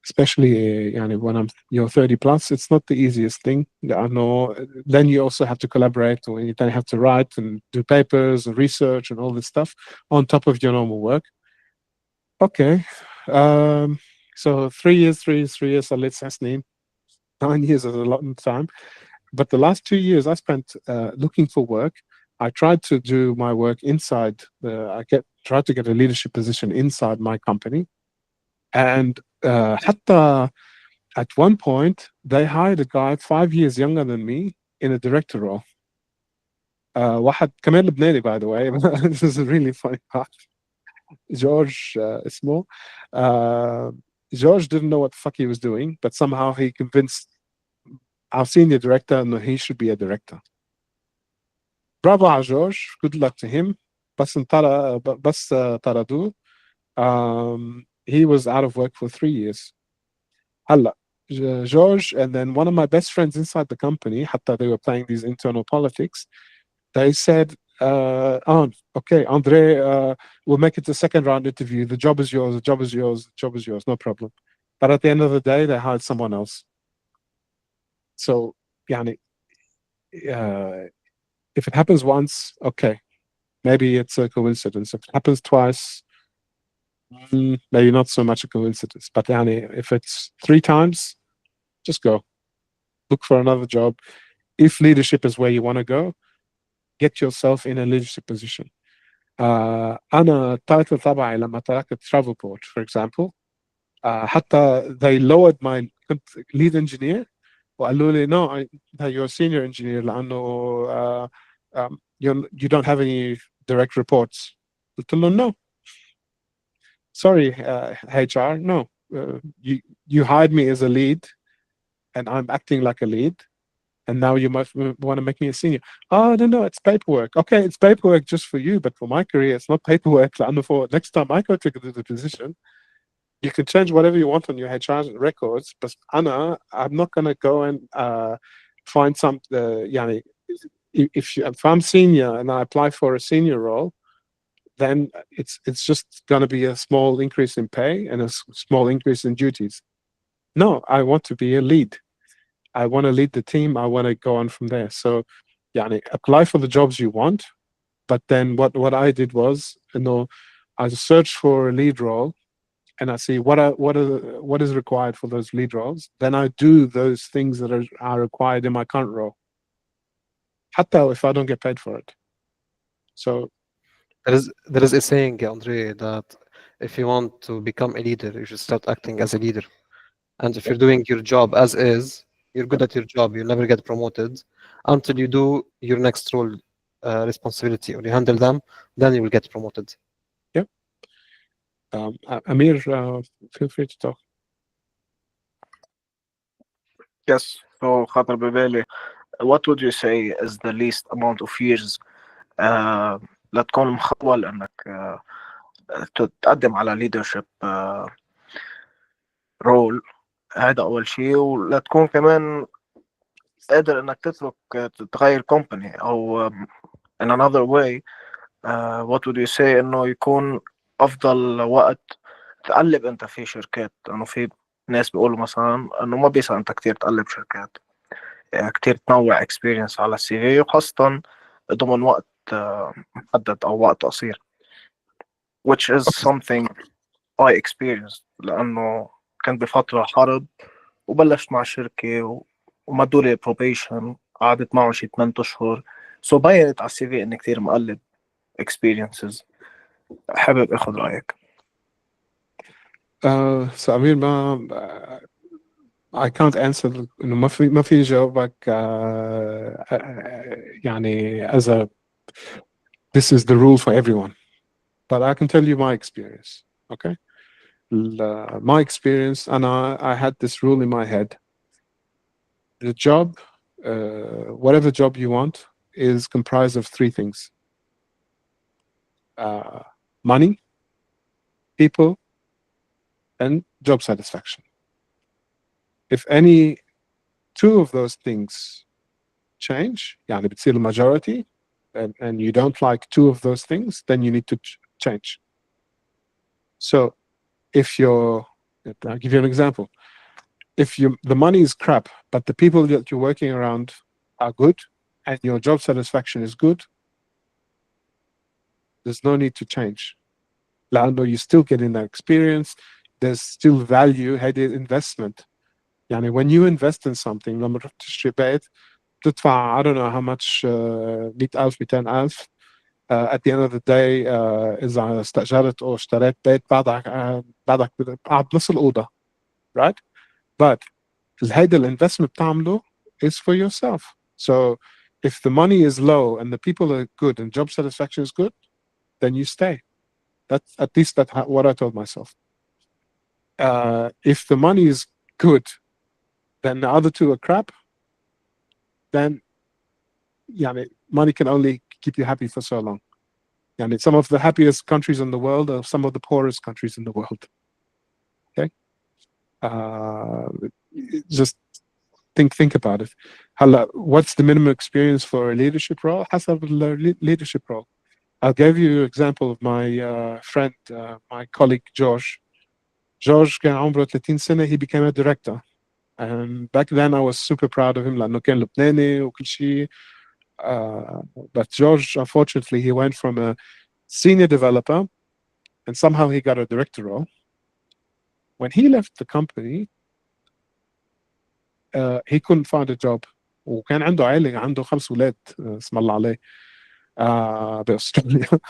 especially when you're 30 plus, it's not the easiest thing. Then you also have to collaborate, or you then have to write and do papers and research and all this stuff on top of your normal work. Okay. So 3 years, so let's say 9 years is a lot of time. But the last 2 years I spent looking for work. I tried to do my work inside. Tried to get a leadership position inside my company, and حتى at one point they hired a guy 5 years younger than me in a director role. واحد كمان لبناني, by the way. This is a really funny part. George اسمه. George didn't know what the fuck he was doing, but somehow he convinced our senior director that he should be a director. Bravo على George, good luck to him. بس طردوه. He was out of work for 3 years. هلا George and then one of my best friends inside the company, حتى they were playing these internal politics, they said, okay, Andre, we'll make it the second round interview. The job is yours, the job is yours, the job is yours, no problem. But at the end of the day, they hired someone else. So, يعني, if it happens once, okay, maybe it's a coincidence. If it happens twice, maybe not so much a coincidence. But يعني, if it's 3 times, just go. Look for another job. If leadership is where you want to go, get yourself in a leadership position. أنا التايتل تبعي لما تركت travel coach, for example, حتى they lowered my lead engineer وقالوا لي no, you're a senior engineer لأنه you don't have any direct reports. قلت له no. Sorry, HR, no. You hired me as a lead and I'm acting like a lead, and now you must want to make me a senior. Oh, no, it's paperwork. Okay, it's paperwork just for you, but for my career, it's not paperwork. For next time I go to the position, you can change whatever you want on your HR records, but I'm not going to go and find some, if I'm senior and I apply for a senior role, then it's just going to be a small increase in pay and a small increase in duties. No, I want to be a lead. I want to lead the team. I want to go on from there. So, apply for the jobs you want. But then what I did was, I searched for a lead role, and I see what is required for those lead roles. Then I do those things that are required in my current role, حتى if I don't get paid for it. So there is a saying, Andre, that if you want to become a leader, you should start acting as a leader. And if you're doing your job as is, you're good at your job, you'll never get promoted until you do your next role responsibility or you handle them, then you will get promoted. Yeah. Amir, feel free to talk. Yes, so خطر ببالي what would you say is the least amount of years لا تكون مخول انك تقدم على leadership role؟ هذا اول شيء. ولا تكون كمان قادر انك تترك تغير company او in another way. what would you say انه يكون افضل وقت تقلب انت في شركات؟ انه في ناس بيقولوا مثلا انه ما بيسأل انت كتير تقلب شركات، يعني كتير تنوع experience على السي في، وخاصة ضمن وقت محدد او وقت قصير، which is something I experienced لانه كنت بفترة حرب وبلشت مع شركة ومدوا لي probation، قعدت معه شي 8 اشهر، سو بينت على السي في اني كتير مقلب experiences. حابب اخذ رايك. So أمير ما I can't answer إنه ما في جوابك يعني as a this is the rule for everyone, but I can tell you my experience. Okay, my experience, and I had this rule in my head. The job, whatever job you want, is comprised of three things: money, people, and job satisfaction. If any two of those things change, يعني بتصير majority, and you don't like two of those things, then you need to change. So if you're, I'll give you an example. If the money is crap, but the people that you're working around are good, and your job satisfaction is good, there's no need to change. لأنه you still getting that experience, there's still value, هذه investment. يعني when you invest in something, لما تروح تشتري بيت تدفع I don't know how much 100,000 200,000 at the end of the day إذا استأجرت أو اشتريت بيت بعدك قاعد بنص الأوضة, right? But هيدا الانفستمنت بتعمله is for yourself. So if the money is low and the people are good and job satisfaction is good, then you stay. That's at least that's what I told myself. If the money is good, then the other two are crap, then money can only keep you happy for so long. Some of the happiest countries in the world are some of the poorest countries in the world. Okay? Just think about it. What's the minimum experience for a leadership role? حسب leadership role. I'll give you an example of my friend, my colleague George. George كان عمره 30 سنة, he became a director. And back then I was super proud of him لأنه كان لبناني وكل شيء. But George, unfortunately, he went from a senior developer and somehow he got a director role. When he left the company, he couldn't find a job. وكان عنده عائلة, عنده 5 أولاد اسم الله عليه بأستراليا.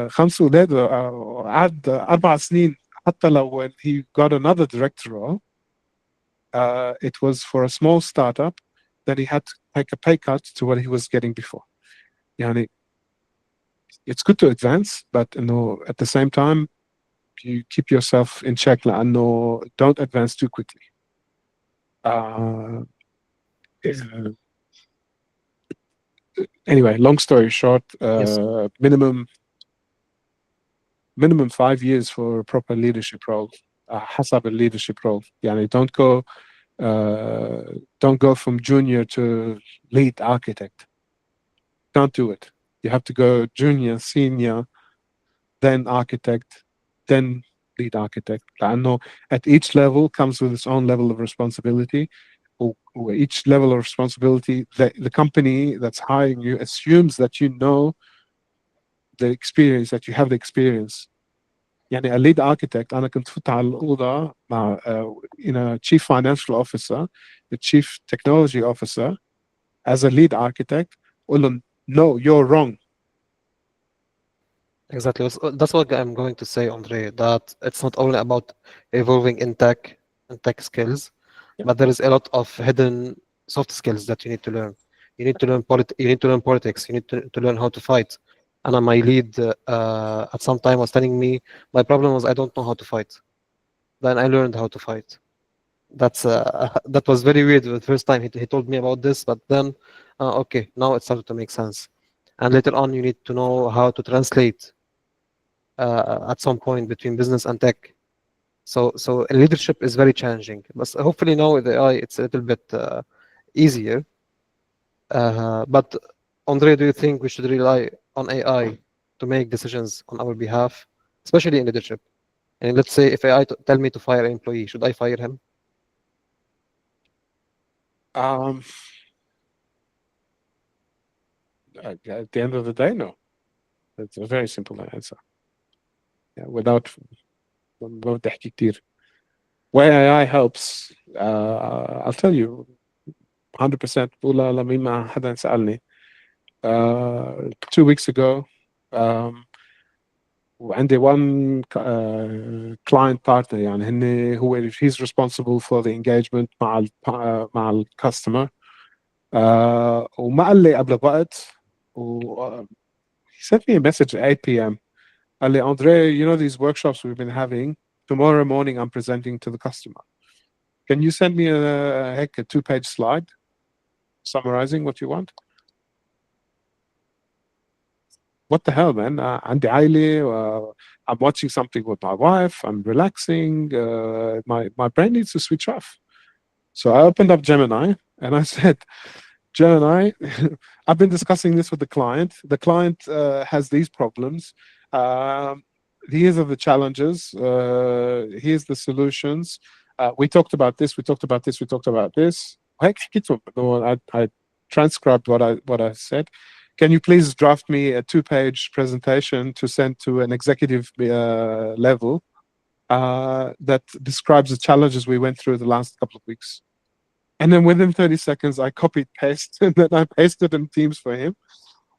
5 أولاد, قعد 4 سنين. حتى لو when he got another director role, it was for a small startup that he had to take a pay cut to what he was getting before. It's good to advance, but at the same time, you keep yourself in check. Don't advance too quickly. Anyway, long story short, Yes. minimum 5 years for a proper leadership role. حسب leadership role. Don't go from junior to lead architect. Don't do it. You have to go junior, senior, then architect, then lead architect. لأنه at each level comes with its own level of responsibility. Each level of responsibility, the company that's hiring you assumes that you know the experience, that you have the experience. a lead architect, أنا كنت فوت على الأوضة مع chief financial officer, the chief technology officer, as a lead architect, قول له no, you're wrong. Exactly. That's what I'm going to say, Andre, that it's not only about evolving in tech and tech skills, but there is a lot of hidden soft skills that you need to learn. You need to learn politics. You need to learn how to fight. And my lead at some time was telling me, my problem was I don't know how to fight. Then I learned how to fight. that was very weird the first time he told me about this, but then okay, now it started to make sense. And later on, you need to know how to translate at some point between business and tech. So leadership is very challenging, but hopefully now with AI it's a little bit easier. But Andre, do you think we should rely on AI to make decisions on our behalf, especially in leadership? And let's say if AI tell me to fire an employee, should I fire him? At the end of the day, no. It's a very simple answer. Yeah, without تحكي كتير. Where AI helps, I'll tell you 100% ولا لما ما حدا سألني. 2 weeks ago, وعندي one client partner يعني هن he's responsible for the engagement مع الكاستمر. وما قال لي قبل بوقت he sent me a message at 8 p.m. قال لي Andre, you know these workshops we've been having, tomorrow morning I'm presenting to the customer. Can you send me a 2-page slide summarizing what you want? What the hell, man? عندي عائلة, I'm watching something with my wife, I'm relaxing, my brain needs to switch off. So I opened up Gemini and I said, Gemini, I've been discussing this with the client. The client has these problems. These are the challenges. Here's the solutions. We talked about this. We talked about this. We talked about this. I transcribed what I said. Can you please draft me a 2-page presentation to send to an executive level that describes the challenges we went through the last couple of weeks? And then within 30 seconds, I copied, paste, and then I pasted in Teams for him.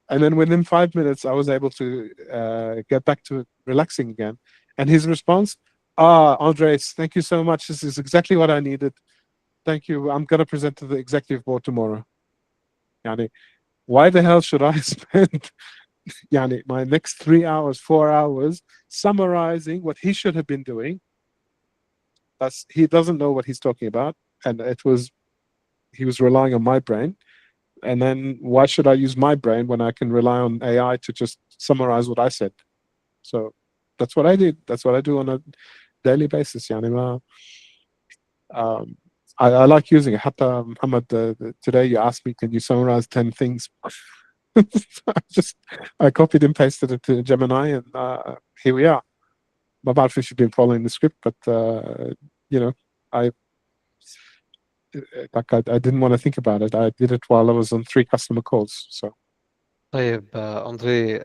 And then within 5 minutes, I was able to get back to relaxing again. And his response, Andres, thank you so much. This is exactly what I needed. Thank you. I'm going to present to the executive board tomorrow. Yani, why the hell should I spend yani, my next 3 hours, 4 hours summarizing what he should have been doing? He doesn't know what he's talking about. And he was relying on my brain. And then why should I use my brain when I can rely on AI to just summarize what I said? So that's what I did. That's what I do on a daily basis. يعني I like using it. حتى Muhammad, today you asked me, can you summarize 10 things? I copied and pasted it to Gemini, and here we are. ما بعرف if you've been following the script, but you know, I didn't want to think about it. I did it while I was on 3 customer calls. So. طيب, Andre,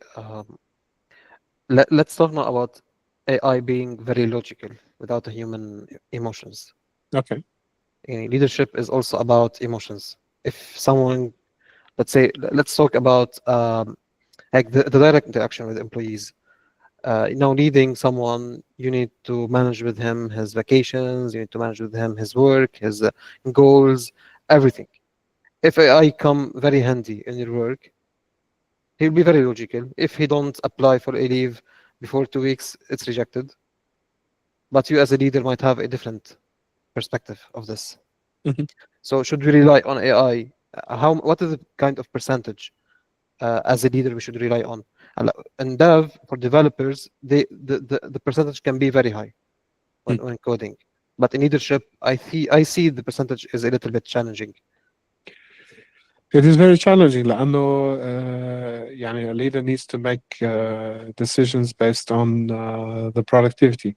let's talk now about AI being very logical without human emotions. Okay. Leadership is also about emotions. If someone, let's talk about like the direct interaction with employees. Leading someone, you need to manage with him his vacations, you need to manage with him his work, his goals, everything. If AI come very handy in your work, he'll be very logical. If he don't apply for a leave before 2 weeks, it's rejected. But you as a leader might have a different perspective of this. Mm-hmm. So should we rely on AI? What is the kind of percentage as a leader we should rely on? And dev, for developers, the percentage can be very high when coding. But in leadership, I see the percentage is a little bit challenging. It is very challenging لأنه يعني a leader needs to make decisions based on the productivity.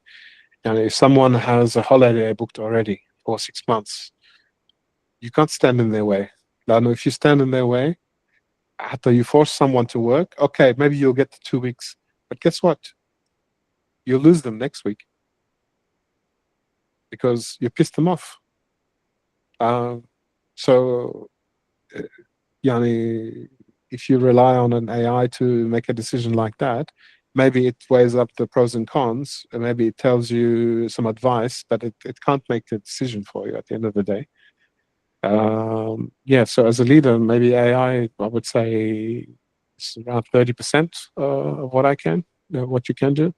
يعني if someone has a holiday booked already for 6 months, you can't stand in their way. لأنه if you stand in their way, حتى you force someone to work, okay, maybe you'll get to 2 weeks, but guess what? You'll lose them next week because you pissed them off. So يعني if you rely on an AI to make a decision like that, maybe it weighs up the pros and cons, and maybe it tells you some advice, but it can't make the decision for you at the end of the day. Yeah, so as a leader, maybe AI, I would say it's around 30% of what you can do.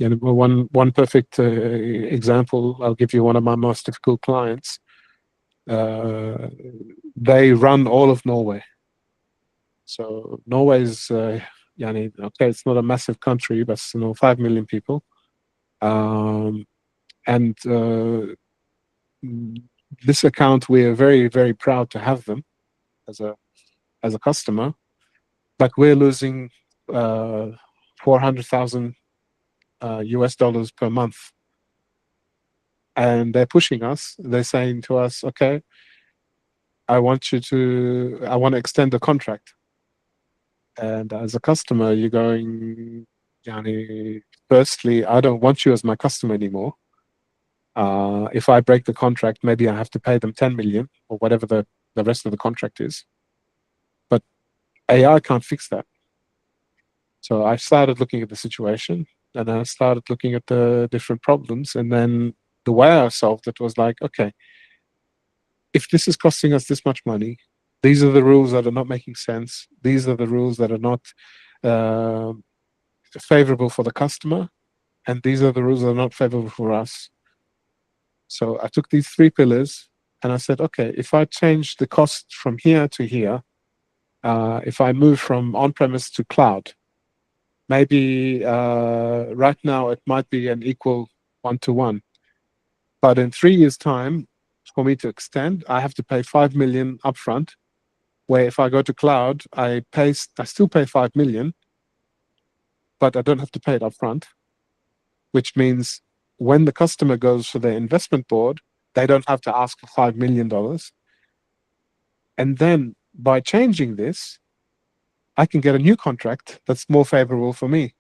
one perfect example. I'll give you one of my most difficult clients. They run all of Norway. So Norway is, okay, it's not a massive country, but 5 million people. And this account, we are very, very proud to have them as a customer, but we're losing $400,000 US dollars per month. And they're pushing us. They're saying to us, okay, I want to extend the contract. And as a customer, you're going, firstly, I don't want you as my customer anymore. If I break the contract, maybe I have to pay them 10 million or whatever the rest of the contract is. But AI can't fix that. So I started looking at the situation, and I started looking at the different problems. And then the way I solved it was like, okay, if this is costing us this much money, these are the rules that are not making sense. These are the rules that are not favorable for the customer. And these are the rules that are not favorable for us. So I took these 3 pillars and I said, okay, if I change the cost from here to here, if I move from on-premise to cloud, maybe right now it might be an equal 1-to-1. But in 3 years' time, for me to extend, I have to pay 5 million upfront. Where if I go to cloud, I still pay 5 million, but I don't have to pay it upfront, which means when the customer goes for their investment board, they don't have to ask for $5 million. And then by changing this, I can get a new contract that's more favorable for me.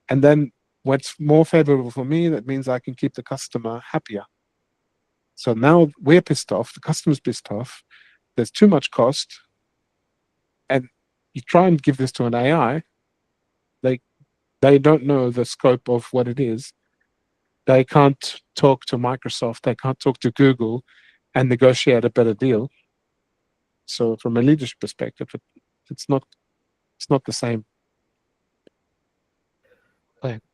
And then what's more favorable for me, that means I can keep the customer happier. So now we're pissed off, the customer's pissed off, there's too much cost, and you try and give this to an AI, they don't know the scope of what it is. They can't talk to Microsoft, they can't talk to Google and negotiate a better deal. So from a leadership perspective, it's not the same.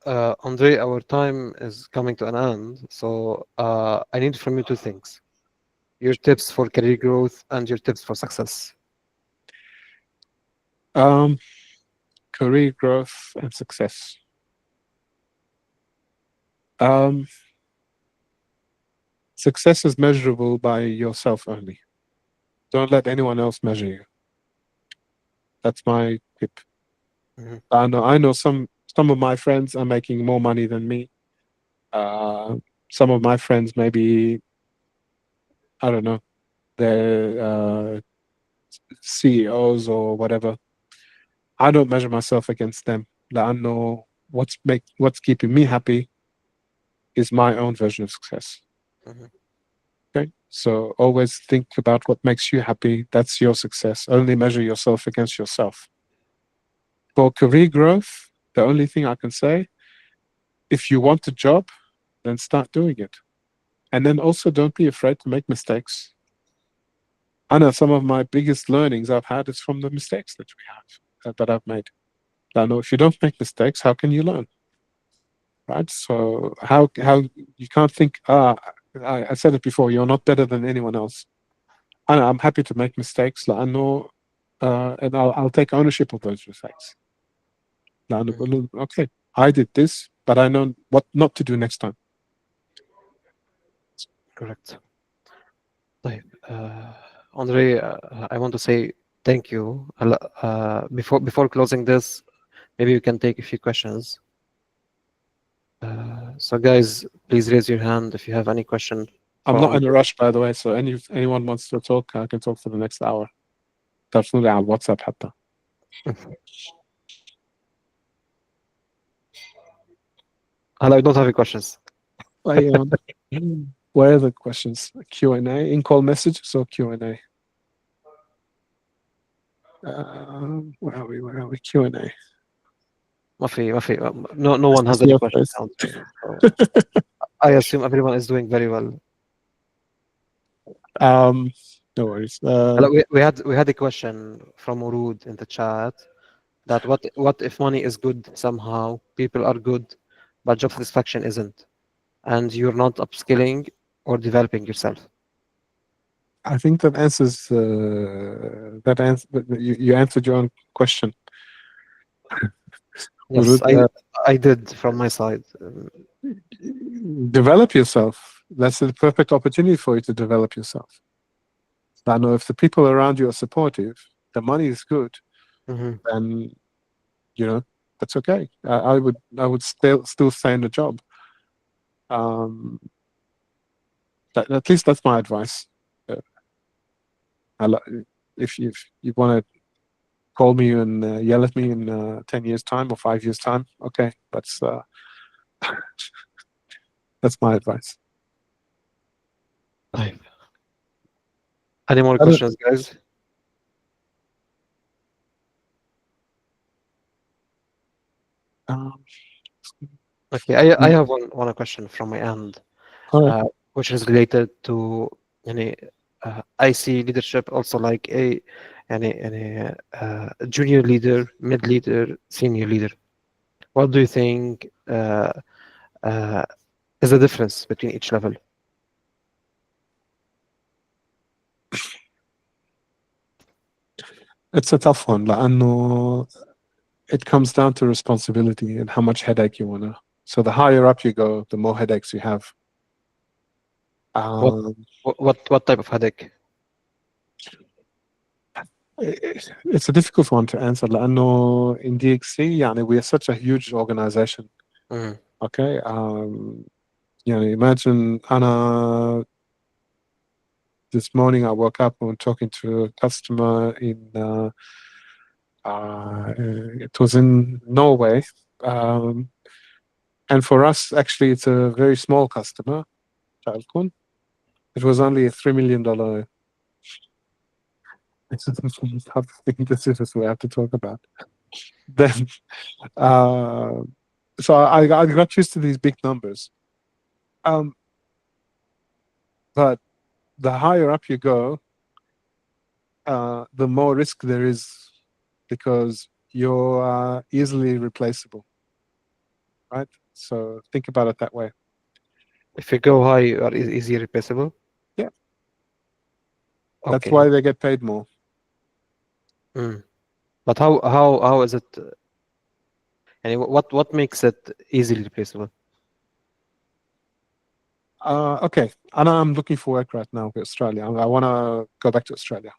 Andre, our time is coming to an end, so I need from you 2 things: your tips for career growth and your tips for success. Career growth and success. Success is measurable by yourself only. Don't let anyone else measure you. That's my tip. Mhm. I know some of my friends are making more money than me. Some of my friends, maybe, I don't know, they're CEOs or whatever. I don't measure myself against them. I know what's keeping me happy is my own version of success. Mhm. Okay, so always think about what makes you happy. That's your success. Only measure yourself against yourself. For career growth, the only thing I can say, if you want a job, then start doing it. And then also don't be afraid to make mistakes. I know some of my biggest learnings I've had is from the mistakes that we have, that I've made. I know if you don't make mistakes, how can you learn? Right? So how you can't think, I said it before, you're not better than anyone else. I know, I'm happy to make mistakes. I know, and I'll take ownership of those mistakes. Okay, I did this, but I know what not to do next time. Correct. Andre, I want to say thank you. Before closing this, maybe we can take a few questions. So guys, please raise your hand if you have any question. I'm not in a rush, by the way, so anyone wants to talk, I can talk for the next hour. ترسلوا على الواتساب حتى. I don't have any questions. Where are the questions? Q&A, in-call messages or Q&A? Where are we? Q&A. No one has any questions. So I assume everyone is doing very well. No worries. We had a question from Urud in the chat that what if money is good somehow, people are good, but job satisfaction isn't, and you're not upskilling or developing yourself? I think that answers that answer. You answered your own question. Yes, I did from my side. Develop yourself. That's the perfect opportunity for you to develop yourself. I know if the people around you are supportive, the money is good, then that's okay. I would still stay in the job. At least that's my advice. If you want to call me and yell at me in 10 years' time or 5 years' time, okay, that's that's my advice. Any more questions, guys? Okay, I have one question from my end, which is related to I see leadership also like a junior leader, mid leader, senior leader. What do you think is the difference between each level? It's a tough one, لأنه it comes down to responsibility and how much headache you want to. So the higher up you go, the more headaches you have. What type of headache? It's a difficult one to answer لأنه in DXC we are such a huge organization. Okay. Imagine أنا this morning I woke up and talking to a customer in it was in Norway, and for us actually it's a very small customer. It was only a $3 million. I think this is what we have to talk about. Then, so I got used to these big numbers. But the higher up you go, the more risk there is because you're easily replaceable, right? So think about it that way. If you go high, you are easily replaceable? Yeah. Okay. That's why they get paid more. But how is it? And what makes it easily replaceable? Okay, I'm looking for work right now in Australia. I want to go back to Australia.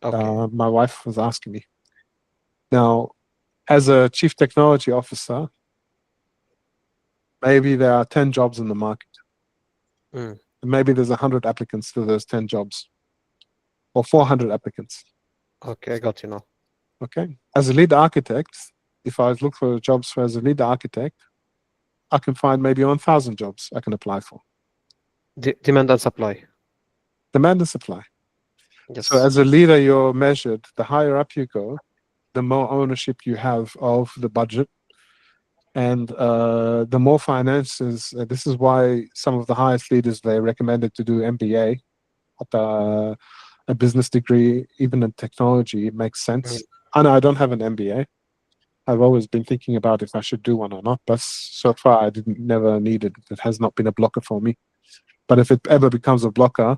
Okay. My wife was asking me. Now, as a chief technology officer, maybe there are 10 jobs in the market. Maybe there's 100 applicants to those 10 jobs, or 400 applicants. Okay, I got you now. Okay. As a lead architect, if I look for jobs as a lead architect, I can find maybe 1,000 jobs I can apply for. Demand and supply. Demand and supply. Yes. So as a leader, you're measured. The higher up you go, the more ownership you have of the budget, and the more finances. This is why some of the highest leaders, they recommended to do MBA, a business degree, even in technology. It makes sense. I know I don't have an MBA. I've always been thinking about if I should do one or not, but so far I never needed it. It has not been a blocker for me. But if it ever becomes a blocker,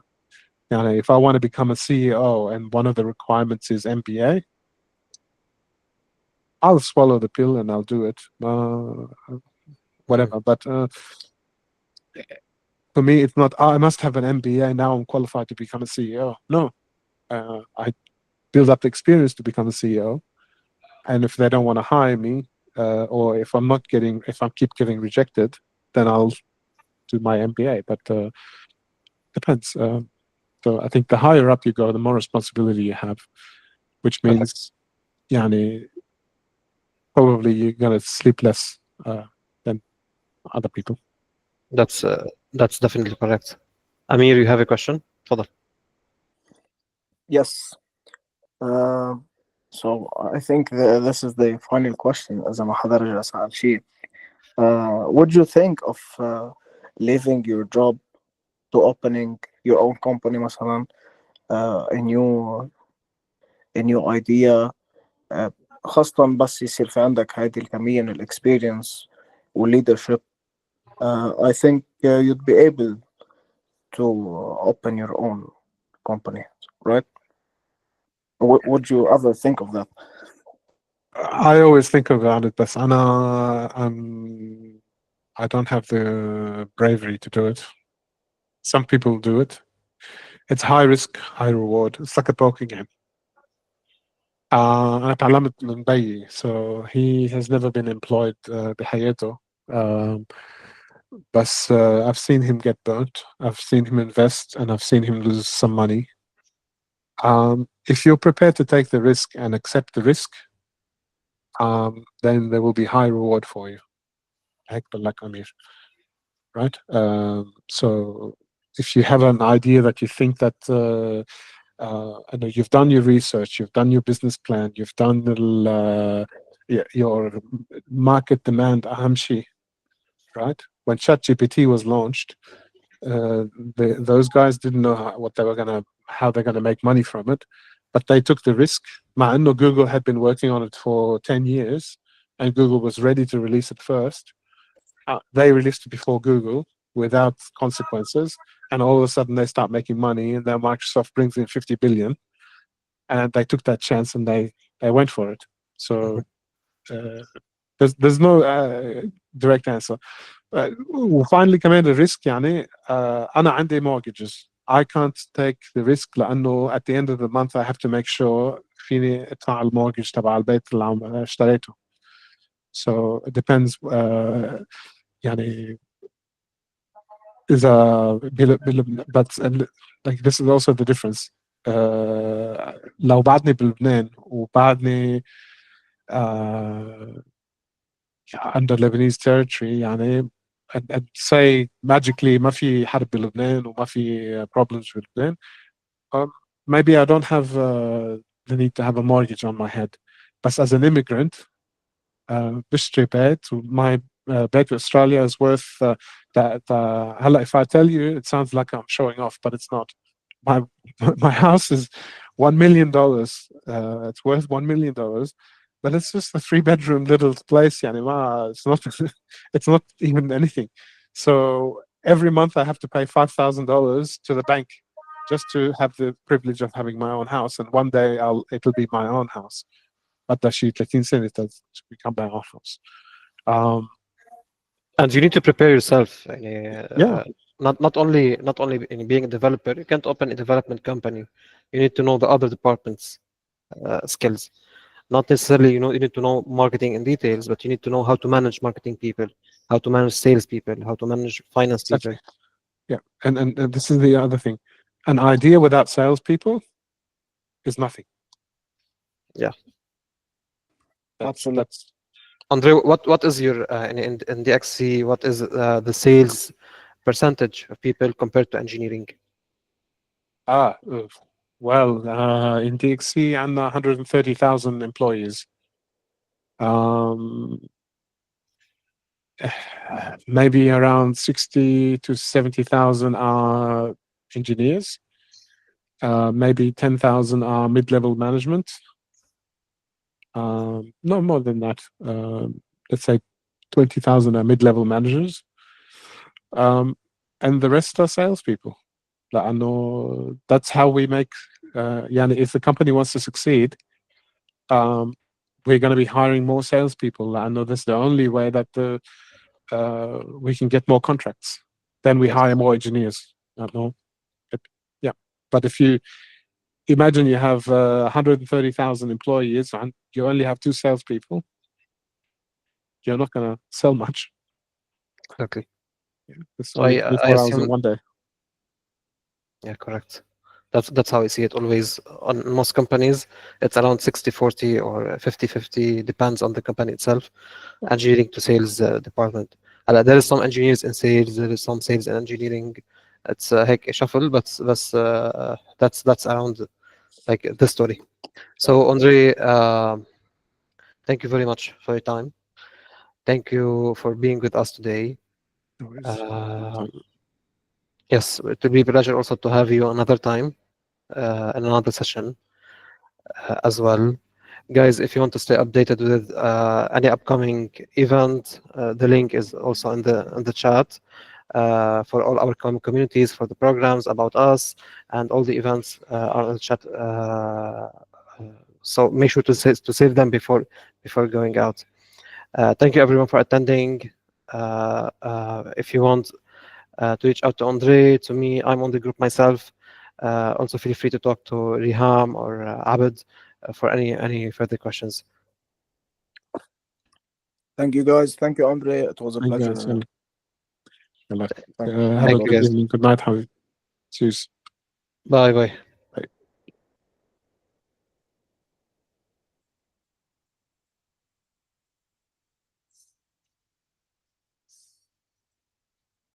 if I want to become a CEO and one of the requirements is MBA, I'll swallow the pill and I'll do it. Whatever. But for me, it's not, I must have an MBA. Now I'm qualified to become a CEO. No. I build up the experience to become a CEO. And if they don't want to hire me, or if I keep getting rejected, then I'll do my MBA. But depends. So I think the higher up you go, the more responsibility you have, which means, probably you're gonna sleep less than other people. That's definitely correct. Amir, you have a question? Further. Yes. So I think this is the final question. إذا ما حدا رجع سأل شيء. What do you think of leaving your job to opening your own company مثلا, a new idea, خاصة بس يصير في عندك هذه الكمية من الاكسبيرينس والleadership I think you'd be able to open your own company, right? Would you ever think of that? I always think about it, but I don't have the bravery to do it. Some people do it. It's high risk, high reward. It's like a poker game. أنا تعلمت من بيي, so he has never been employed بحياته. But I've seen him get burnt. I've seen him invest, and I've seen him lose some money. If you're prepared to take the risk and accept the risk, then there will be high reward for you. هيك بالك أمير. Right? So if you have an idea that you think that I know you've done your research, you've done your business plan, you've done your market demand, أهم شيء, right? When ChatGPT was launched, those guys didn't know how they're gonna make money from it, but they took the risk. مع إنه Google had been working on it for 10 years, and Google was ready to release it first. They released it before Google without consequences, and all of a sudden they start making money, and then Microsoft brings in 50 billion, and they took that chance and they went for it. So there's no direct answer. وفاينلي كمان الريسك يعني أنا عندي mortgages. I can't take the risk لأنه at the end of the month I have to make sure فيني أدفع المورجج تبع البيت اللي اشتريته. So it depends. يعني إذا but like this is also the difference. لو بعدني بلبنان وبعدني under Lebanese territory يعني and say magically ما في حرب بلبنان وما في problems with Lebanon, maybe I don't have the need to have a mortgage on my head. But as an immigrant, بشتري بيت وماي بيت Australia is worth that هلا if I tell you it sounds like I'm showing off, but it's not. My house is $1 million. It's worth $1 million, but it's just a 3-bedroom little place. يعني ما, it's not even anything. So every month I have to pay $5,000 to the bank just to have the privilege of having my own house, and one day it'll be my own house. حتى شي 30 سنة to become my own house. And you need to prepare yourself. Yeah. Not only in being a developer, you can't open a development company. You need to know the other departments' skills. Not necessarily, you need to know marketing in details, but you need to know how to manage marketing people, how to manage sales people, how to manage finance people. Yeah, and this is the other thing. An idea without salespeople is nothing. Yeah. Absolutely. Andre, what is your in the XC? What is the sales percentage of people compared to engineering? Well, in DXC, عندنا 130,000 employees. Maybe around 60 to 70,000 are engineers. Maybe 10,000 are mid-level management. No more than that. Let's say 20,000 are mid-level managers. And the rest are salespeople. لأنه that's how we make. يعني if the company wants to succeed, we're going to be hiring more salespeople. لأنه that's the only way that we can get more contracts. Then we hire more engineers. Yeah, but if you imagine you have 130,000 employees and you only have 2 salespeople, you're not going to sell much. Exactly. Yeah, it's So only I 24 hours assume, in one day. Yeah, correct. That's how I see it always. On most companies, it's around 60-40 or 50-50, depends on the company itself. Engineering to sales department. There is some engineers in sales, there is some sales in engineering. It's هيك shuffle, but that's around like the story. So Andre, thank you very much for your time. Thank you for being with us today. No worries. Yes, it will be a pleasure also to have you another time in another session as well. Guys, if you want to stay updated with any upcoming event, the link is also in the chat for all our communities, for the programs about us, and all the events are in the chat. So make sure to save them before going out. Thank you everyone for attending. If you want to reach out to Andre, to me, I'm on the group myself. Also feel free to talk to Riham or Abed for any further questions. Thank you, guys. Thank you, Andre. It was a Thank you, pleasure. guys. Have Thank a you, good guys. evening. Good night, Habib. Cheers. Bye bye.